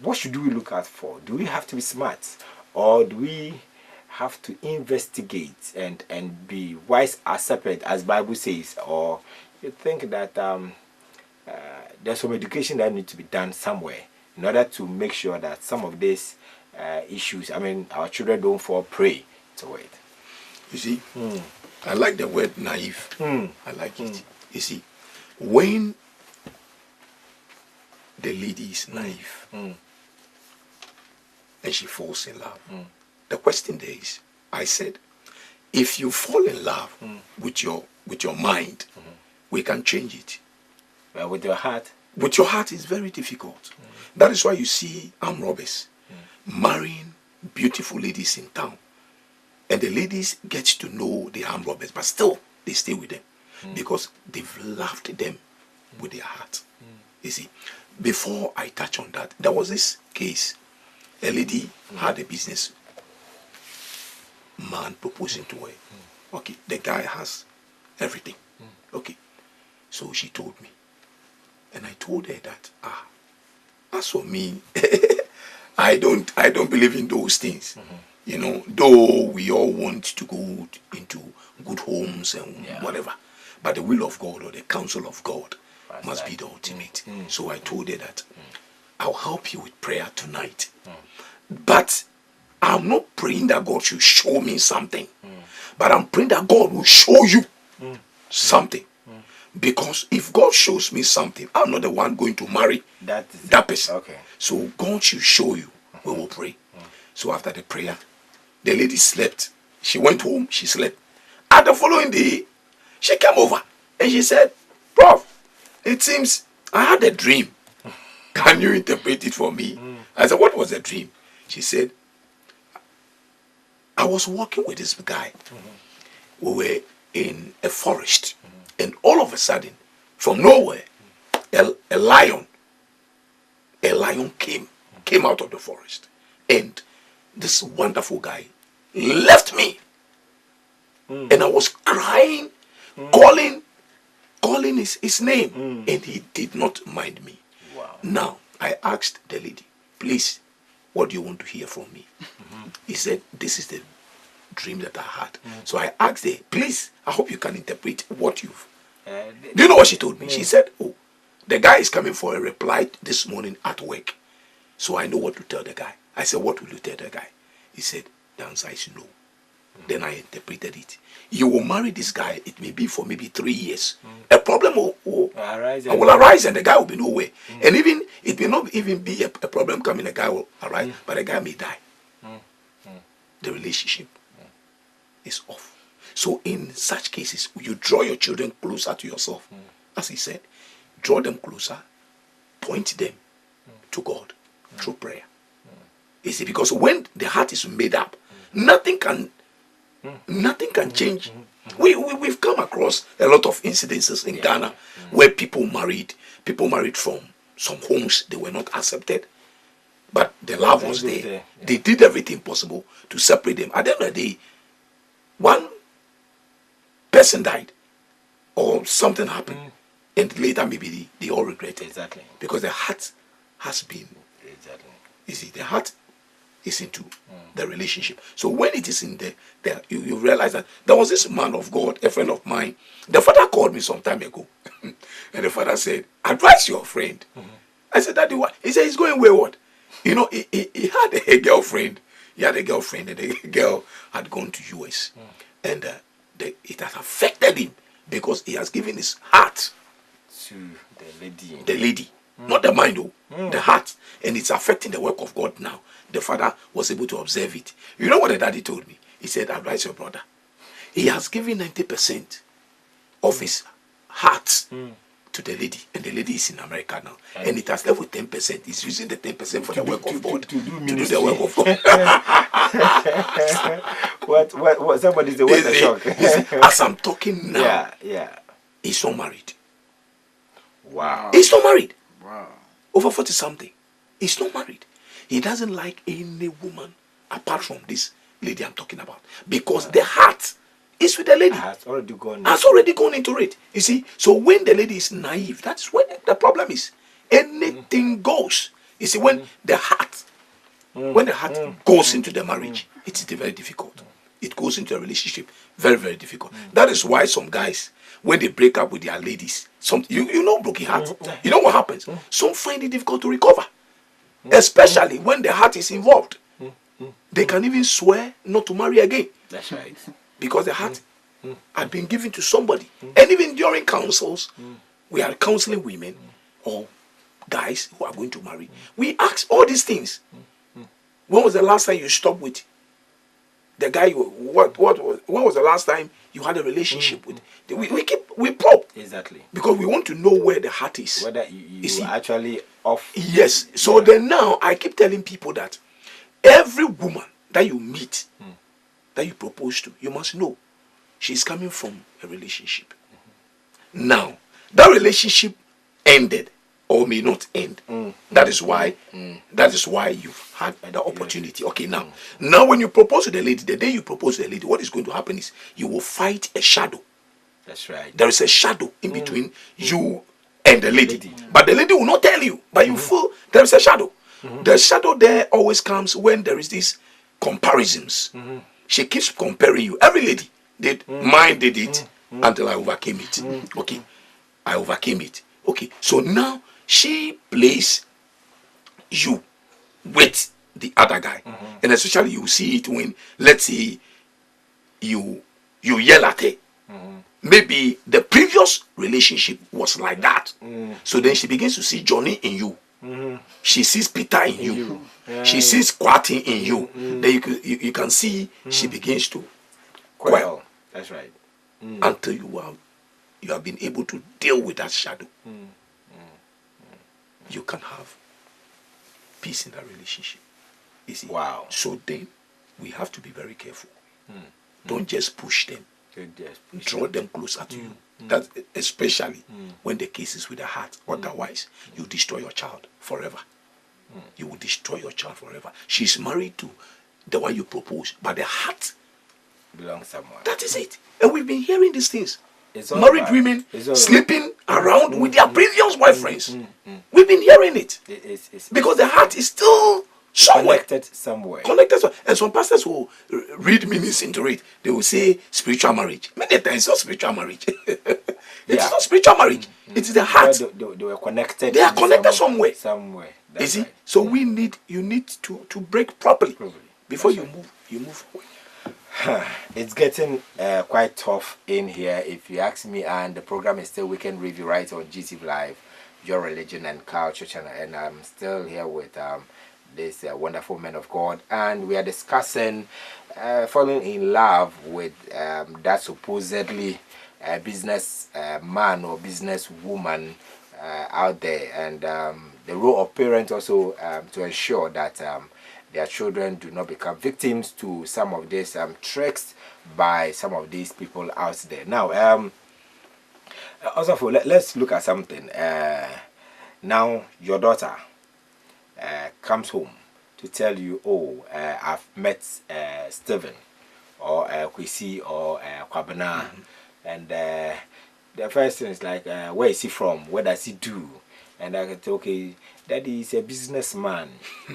What should we look out for? Do we have to be smart, or do we have to investigate and be wise as serpent, as Bible says? Or you think that there's some education that needs to be done somewhere in order to make sure that some of these issues, I mean, our children don't fall prey to it? You see, I like the word naive. I like it. You see, when the lady is naive and she falls in love, the question there is, I said, if you fall in love with your mind, we can change it. But with your heart? With your heart is very difficult. That is why you see armed robbers marrying beautiful ladies in town. And the ladies get to know the armed robbers, but still they stay with them because they've loved them with their heart. You see, before I touch on that, there was this case. A lady had a business man proposing to her. Okay, the guy has everything. Okay, so she told me, and I told her that as for me, I don't believe in those things. You know, though we all want to go into good homes and whatever, but the will of God or the counsel of God must be the ultimate. So I told her that I'll help you with prayer tonight. But I'm not praying that God should show me something. But I'm praying that God will show you something. Because if God shows me something, I'm not the one going to marry that person. Okay. So God should show you. We will pray. So after the prayer, the lady slept. She went home, she slept. And the following day, she came over and she said, Prof, it seems I had a dream. Can you interpret it for me? I said, what was the dream? She said, I was walking with this guy. We were in a forest. And all of a sudden, from nowhere, a lion came out of the forest. And this wonderful guy left me. And I was crying, calling his name. And he did not mind me. Wow. Now, I asked the lady, please, what do you want to hear from me? He said, this is the dream that I had. So I asked her, please, I hope you can interpret what you've... Do you know what she told me? She said, oh, the guy is coming for a reply this morning at work. So I know what to tell the guy. I said, what will you tell the guy? He said, the answer is no. Then I interpreted it. You will marry this guy, it may be for maybe 3 years. A problem will arise and the guy will be nowhere. And even it may not even be a problem coming, the guy will arise, but the guy may die. The relationship is off. So in such cases, you draw your children closer to yourself. As he said, draw them closer, point them to God through prayer. You see, because when the heart is made up, nothing can change. We've come across a lot of incidences in Ghana where people married from some homes they were not accepted, but the love was there. They did everything possible to separate them. At the end of the day, one person died or something happened, and later maybe they all regret it. Exactly. Because the heart has been, you see, the heart is into the relationship. So when it is in there, you realize that there was this man of God, a friend of mine. The father called me some time ago, and the father said, advise your friend. I said, Daddy, what? He said, he's going wayward. You know, he had a girlfriend. He had a girlfriend, and the girl had gone to US. And it has affected him because he has given his heart to the lady. Not the mind, though, the heart. And it's affecting the work of God now. The father was able to observe it. You know what the daddy told me? He said, advise your brother. He has given 90% of his heart to the lady. And the lady is in America now. And it has left with 10%. He's using the 10% for the work of God. To do the work of God. what somebody said, what a shock. As I'm talking now, he's not married. Wow. He's not married. Wow. Over 40 something. He's not married. He doesn't like any woman apart from this lady I'm talking about. Because the heart is with the lady. Has already gone into it. You see, so when the lady is naive, that's when the problem is. Anything goes. You see, when the heart goes into the marriage, it's very difficult. It goes into a relationship, very, very difficult. That is why some guys, when they break up with their ladies, you know broken heart. You know what happens? Some find it difficult to recover. Especially when the heart is involved. They can even swear not to marry again. That's right. Because the heart had been given to somebody. And even during counsels, we are counseling women or guys who are going to marry. We ask all these things. When was the last time you stopped with the guy? When was the last time you had a relationship with? We probe. Exactly. Because we want to know where the heart is. Whether you see, actually off. Yes. So then now I keep telling people that every woman that you meet, that you propose to, you must know she's coming from a relationship. Now, that relationship ended or may not end. That is why you've had the opportunity. Okay, now when you propose to the lady, the day you propose to the lady, what is going to happen is you will fight a shadow. That's right. There is a shadow in between you and the lady. But the lady will not tell you, but you feel there is a shadow. The shadow there always comes when there is these comparisons. She keeps comparing you. Every lady did. Mine did it until I overcame it. Okay. I overcame it. Okay. So now she plays you with the other guy. And especially you see it when, let's say, you yell at her. Maybe the previous relationship was like that. So then she begins to see Johnny in you. She sees Peter in you. She sees Kwati in you. Then you can see she begins to quell. That's right. Until you have been able to deal with that shadow. You can have peace in that relationship. You see? Wow. So then we have to be very careful. Don't just push them. Draw them closer to you. That especially when the case is with the heart. Otherwise, you destroy your child forever. You will destroy your child forever. She's married to the one you propose, but the heart belongs somewhere. That is it. And we've been hearing these things. Married women sleeping around with their previous boyfriends. We've been hearing it. Because the heart is still Somewhere. Connected somewhere. Connected. And some pastors will read meanings into it. They will say spiritual marriage. Many times it's not spiritual marriage. It's not spiritual marriage. It is the heart. They were connected. They are connected somewhere. Somewhere. You see? So you need to break properly before you move forward. It's getting quite tough in here, if you ask me, and the program is still Weekend Review right on GTV Live, Your Religion and Culture channel, and I'm still here with this wonderful man of God, and we are discussing falling in love with that supposedly business man or business woman out there, and the role of parents also to ensure that their children do not become victims to some of these tricks by some of these people out there. Now, also let's look at something. Now, your daughter comes home to tell you, oh, I've met Stephen or Kwesi or Kwabena, and the first thing is like, where is he from? What does he do? And I can say, okay, Daddy is a businessman.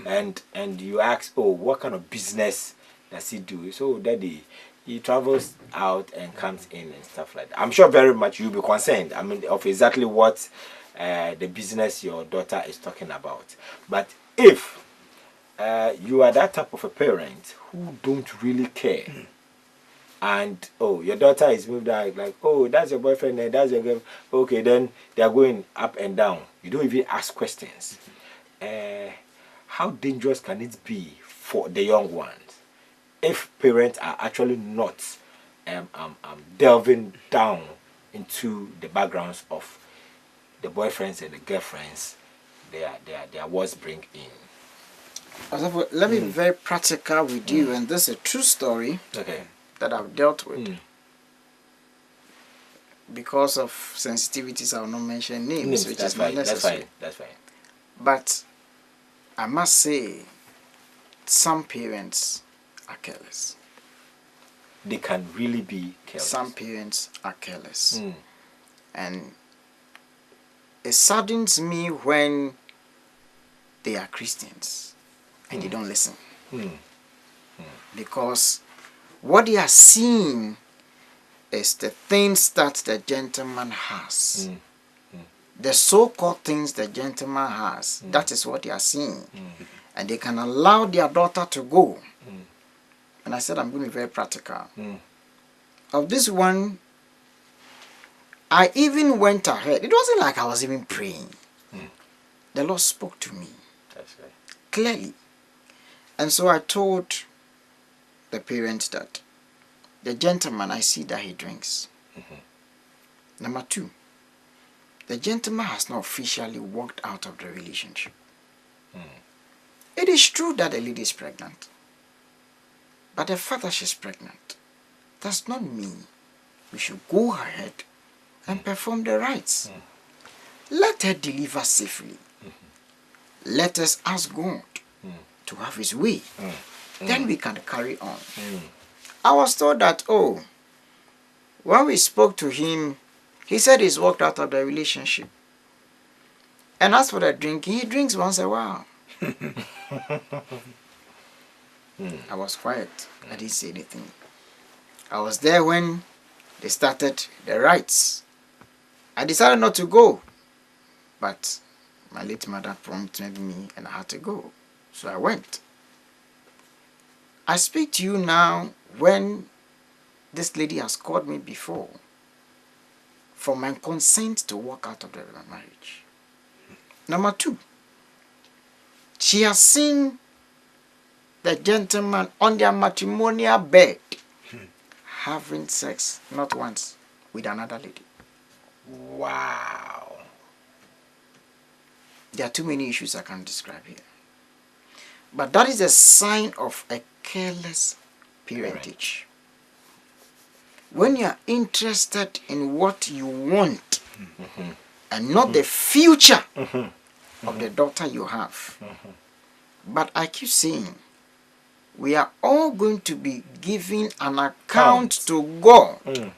and you ask, oh, what kind of business does he do? So Daddy, he travels out and comes in and stuff like that. I'm sure very much you'll be concerned, I mean, of exactly what the business your daughter is talking about. But if you are that type of a parent who don't really care, and oh, your daughter is moved out, like, oh, that's your boyfriend and that's your girl, okay, then they are going up and down, you don't even ask questions. How dangerous can it be for the young ones if parents are actually not delving down into the backgrounds of the boyfriends and the girlfriends their words bring in? Let me be very practical with you, and this is a true story. Okay. That I've dealt with. Because of sensitivities, I will not mention names, which is not necessary. That's fine. But I must say, some parents are careless. They can really be careless. Some parents are careless. And it saddens me when they are Christians and they don't listen. Because what they are seeing is the things that the gentleman has. The so-called things the gentleman has. That is what they are seeing. And they can allow their daughter to go. And I said, I'm going to be very practical. Of this one, I even went ahead. It wasn't like I was even praying. The Lord spoke to me. That's right. Clearly. And so I told the parents that the gentleman, I see that he drinks. Number two, the gentleman has not officially walked out of the relationship. It is true that the lady is pregnant, but the fact that she's pregnant does not mean we should go ahead and perform the rites. Let her deliver safely. Let us ask God to have his way. Then we can carry on. I was told that, oh, when we spoke to him, he said he's walked out of the relationship. And as for the drinking, he drinks once a while. I was quiet. I didn't say anything. I was there when they started the rites. I decided not to go, but my late mother prompted me and I had to go. So I went. I speak to you now when this lady has called me before for my consent to walk out of the marriage. Number two, she has seen the gentleman on their matrimonial bed having sex, not once, with another lady. Wow. There are too many issues I can't describe here. But that is a sign of a careless parentage. When you are interested in what you want and not the future of the daughter you have. But I keep saying, we are all going to be giving an account to God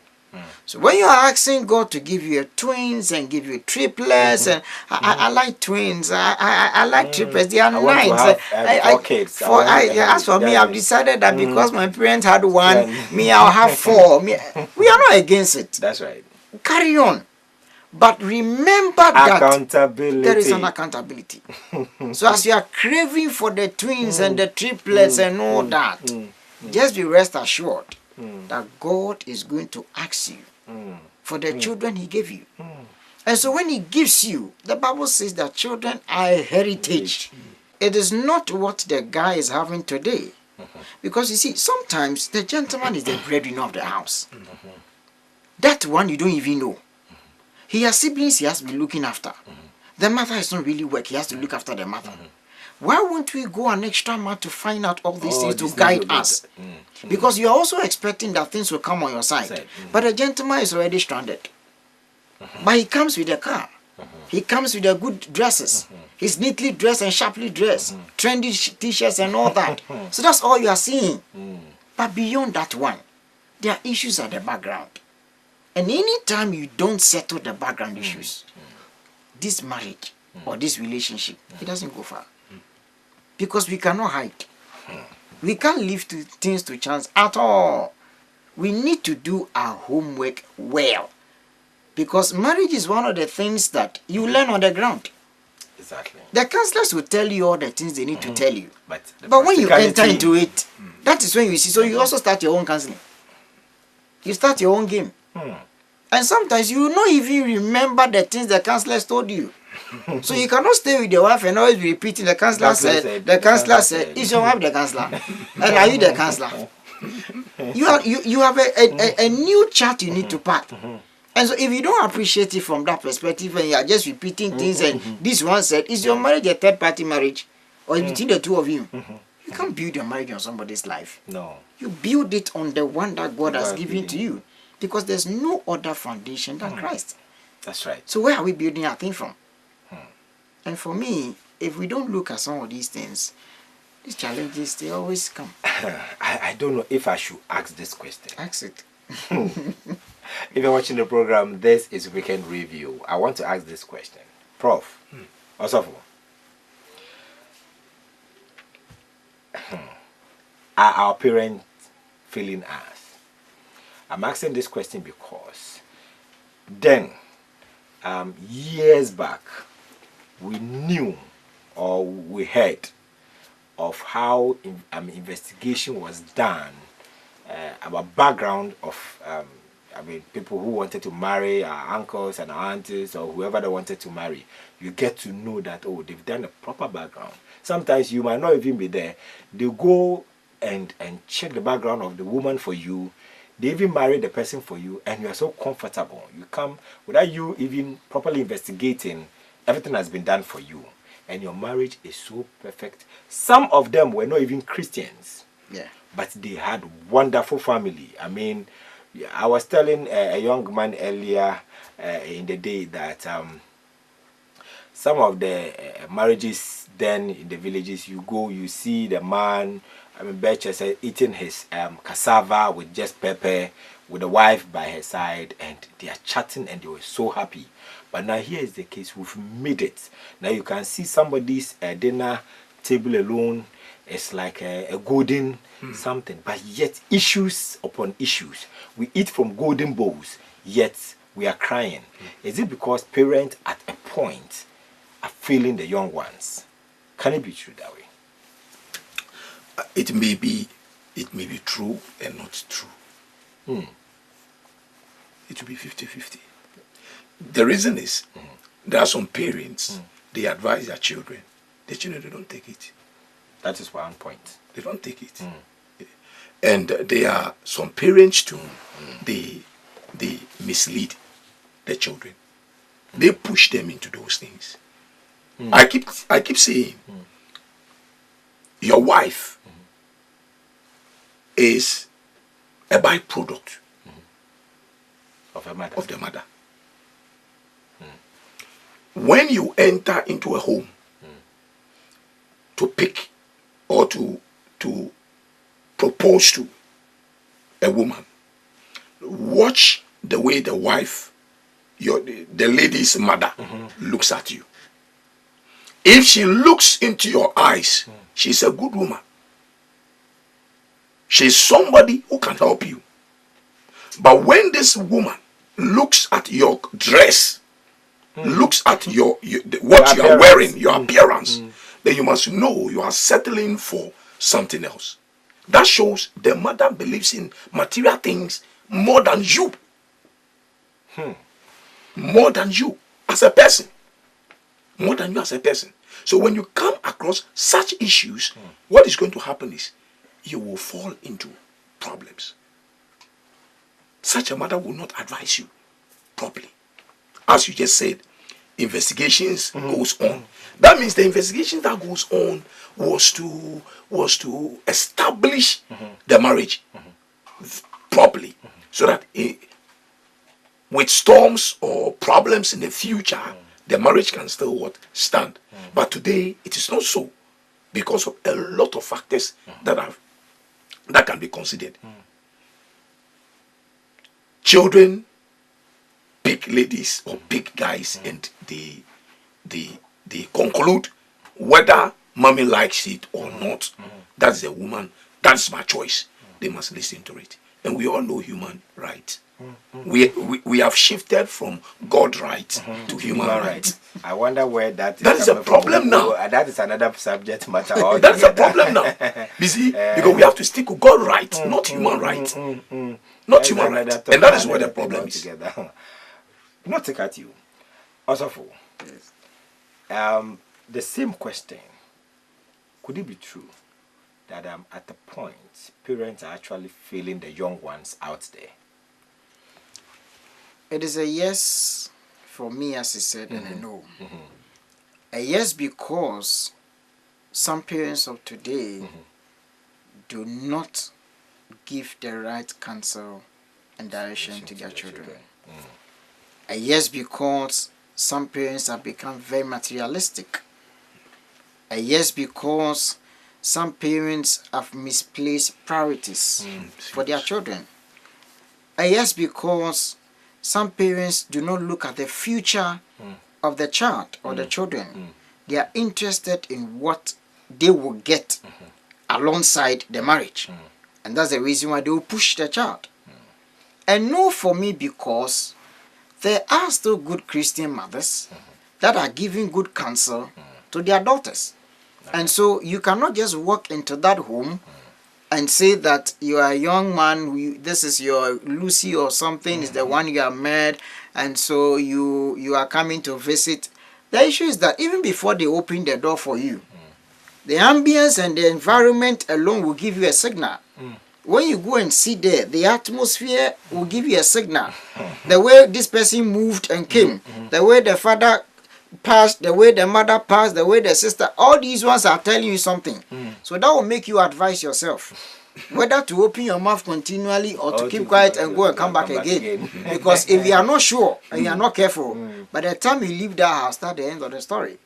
So when you are asking God to give you a twins and give you triplets, and I like twins, I like triplets, they are I want to nice. have 4 kids. As for me, I've decided that because my parents had one, me, I'll have 4. We are not against it. That's right. Carry on. But remember that Accountability. there is an accountability. So as you are craving for the twins and the triplets and all that, just be rest assured that God is going to ask you for the children he gave you. And so when he gives you, the Bible says that children are a heritage. It is not what the guy is having today. Because you see, sometimes the gentleman is the breadwinner of the house. That one you don't even know. He has siblings he has to be looking after. The mother is not really working. He has to look after the mother. Why won't we go an extra mile to find out all these things to guide us? Because you are also expecting that things will come on your side. But the gentleman is already stranded. But he comes with a car. He comes with the good dresses. He's neatly dressed and sharply dressed. Trendy t-shirts and all that. So that's all you are seeing. But beyond that one, there are issues at the background. And anytime you don't settle the background issues, this marriage or this relationship, it doesn't go far. Because we cannot hide. We can't leave things to chance at all. We need to do our homework well. Because marriage is one of the things that you learn on the ground. Exactly. The counselors will tell you all the things they need to tell you. But when you enter into it, that is when you see. So you also start your own counseling. You start your own game. And sometimes you will not even remember the things the counselors told you. So you cannot stay with your wife and always be repeating the counselor said, the counselor said. Is your wife the counselor? And are you the counselor? You have a new chart you need to pack. And so if you don't appreciate it from that perspective and you are just repeating things and this one said, is your marriage a third party marriage? Or between the two of you? You can't build your marriage on somebody's life. No. You build it on the one that God has given to you. Because there's no other foundation than Christ. That's right. So where are we building our thing from? And for me, if we don't look at some of these things, these challenges, they always come. I don't know if I should ask this question. Ask it. If you're watching the program, this is Weekend Review. I want to ask this question. Prof. Osofo. Are our parents failing us? I'm asking this question because then, years back, we knew or we heard of how investigation was done about background of people who wanted to marry our uncles and our aunties or whoever they wanted to marry. You get to know that, oh, they've done a proper background. Sometimes you might not even be there. They go and check the background of the woman for you. They even marry the person for you, and you are so comfortable. You come without you even properly investigating. Everything has been done for you, and your marriage is so perfect. Some of them were not even Christians, but they had wonderful family. I mean, I was telling a young man earlier in the day that some of the marriages then in the villages, you go, you see the man. Betcha said eating his cassava with just pepper, with the wife by her side, and they are chatting and they were so happy. But now here is the case, we've made it. Now you can see somebody's dinner table alone is like a golden something, but yet issues upon issues. We eat from golden bowls, yet we are crying. Is it because parents at a point are failing the young ones? Can it be true that way? It may be true and not true. It will be 50-50. The reason is there are some parents, they advise their children. The children, they don't take it. That is one point. They don't take it. And there are some parents too, they mislead the children. They push them into those things. I keep saying, your wife is a byproduct of the mother. When you enter into a home to pick or to propose to a woman, watch the way the wife, the lady's mother, looks at you. If she looks into your eyes, she's a good woman. She's somebody who can help you. But when this woman looks at your dress, looks at what you are wearing, your appearance, then you must know you are settling for something else. That shows the mother believes in material things more than you. More than you as a person. More than you as a person. So when you come across such issues, what is going to happen is you will fall into problems. Such a mother will not advise you properly. As you just said, investigations goes on. That means the investigation that goes on was to establish the marriage properly, so that with storms or problems in the future, the marriage can still stand. But today it is not so, because of a lot of factors that can be considered. Children pick ladies or pick guys, and they conclude whether mommy likes it or not. That's the woman. That's my choice. They must listen to it. And we all know human rights. We have shifted from God rights to human rights. I wonder where that is a problem now. That is another subject matter. That's a problem now. You see, because we have to stick with God rights, not human rights. Not human rights. And that is where the problem is. Not take at you. Also, the same question. Could it be true that at the point parents are actually failing the young ones out there? It is a yes for me, as I said, and a no. A yes because some parents of today do not give the right counsel and direction to their children. A yes because some parents have become very materialistic. A yes because some parents have misplaced priorities for their children. A yes because some parents do not look at the future of the child or the children. They are interested in what they will get alongside the marriage. And that's the reason why they will push the child. And no for me, because there are still good Christian mothers that are giving good counsel to their daughters. And so you cannot just walk into that home and say that you are a young man, this is your Lucy or something, is the one you are married, and so you are coming to visit. The issue is that even before they open the door for you, the ambience and the environment alone will give you a signal. When you go and see there, the atmosphere will give you a signal. The way this person moved and came, the way the father passed, the way the mother passed, the way the sister, all these ones are telling you something. So that will make you advise yourself whether to open your mouth continually or to keep quiet and go and come back again. Because if you are not sure and you are not careful, by the time you leave that house, that's the end of the story.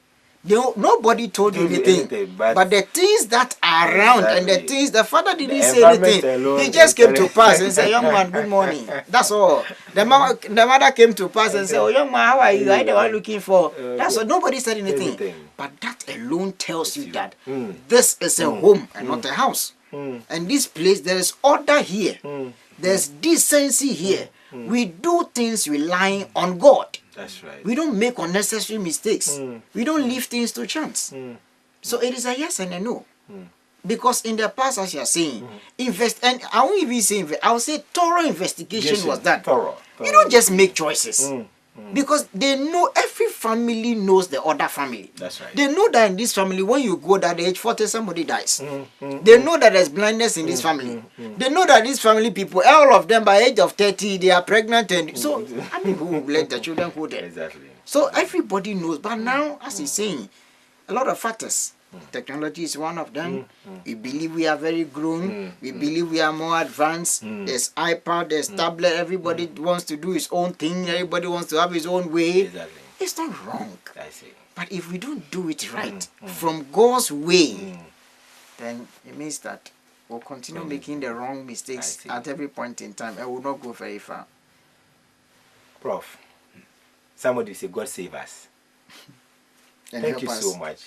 Nobody told you anything, but the things that are around and the things, the father didn't say anything. He just came to pass and said, "Young man, good morning." That's all. The mother came to pass and said, "Oh, young man, how are you? I the one looking for." That's all. Nobody said anything. But that alone tells you that this is a home and not a house. And this place, there is order here. There's decency here. We do things relying on God. That's right. We don't make unnecessary mistakes. We don't leave things to chance. So it is a yes and a no. Because in the past, as you are saying, and I won't even say I will say thorough investigation was done. Thorough. You don't just make choices. Because they know, every family knows the other family. That's right. They know that in this family, when you go at the age 40, somebody dies. They know that there's blindness in this family. They know that these family people, all of them by age of 30, they are pregnant. And so, I mean, who will let the children go there? Exactly. So everybody knows. But now, as he's saying, a lot of factors. Technology is one of them. We believe we are very grown. We believe we are more advanced. There's iPad, there's tablet. Everybody wants to do his own thing. Everybody wants to have his own way. Exactly. It's not wrong. I see. But if we don't do it right from God's way, then it means that we'll continue making the wrong mistakes at every point in time and will not go very far. Prof, somebody say God save us. And Thank you help us. so much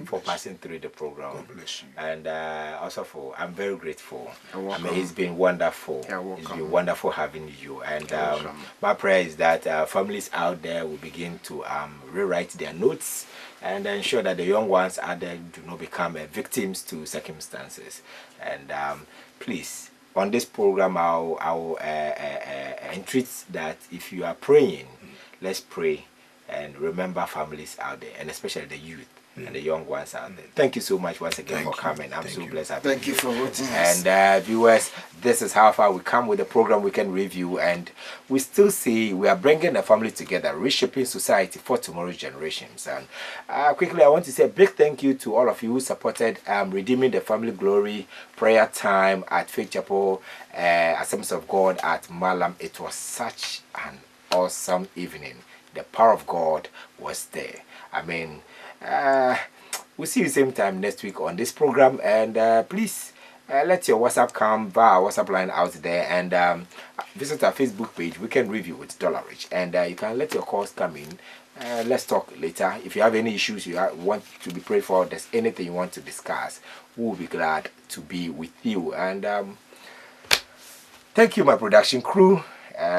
for passing through the program. God bless you. And also I'm very grateful. You're welcome. I mean, it's been wonderful. You're It's welcome. been wonderful having you. And You're welcome. my prayer is that families out there will begin to rewrite their notes and ensure that the young ones out there do not become victims to circumstances. And please, on this program, I'll entreat that if you are praying, let's pray and remember families out there, and especially the youth and the young ones out there. Thank you so much once again for coming. I'm so blessed. Thank you for voting us. And viewers, this is how far we come with the program Weekend Review, and we still see we are bringing the family together, reshaping society for tomorrow's generations. And quickly, I want to say a big thank you to all of you who supported Redeeming the Family Glory prayer time at Faith Chapel, Assemblies of God at Malam. It was such an awesome evening. The power of God was there. I mean, we'll see you same time next week on this program. And please let your WhatsApp come via our WhatsApp line out there, and visit our Facebook page, Weekend Review with Dollarich. And you can let your calls come in. Let's talk later. If you have any issues you want to be prayed for, there's anything you want to discuss, we'll be glad to be with you. And thank you, my production crew.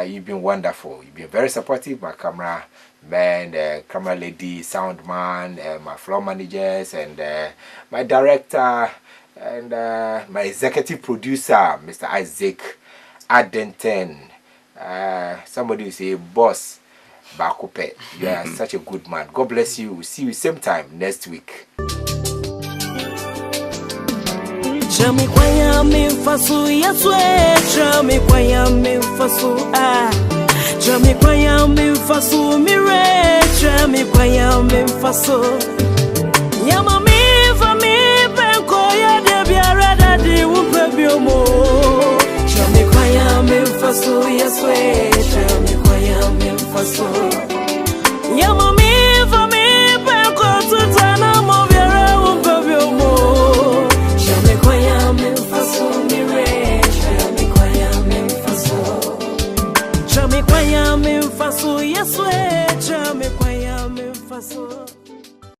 You've been wonderful. You've been very supportive. My camera man, the camera lady, sound man, my floor managers, and my director, and my executive producer, Mr. Isaac Adenton. Somebody will say, boss, Bakope. You are such a good man. God bless you. We'll see you same time next week. Chami kwaya mfasu yaswe, chami kwaya mfasu chami kwaya mfasu mire, chami kwaya mfasu yama mifa mi penko ya debiara dadi upebiomo, chami kwaya mfasu yaswe, chami kwaya mfasu yama mifa mi penko tutana mobiara upebiomo. Chami kwaya mfaso yeswe, chami kwaya mfaso.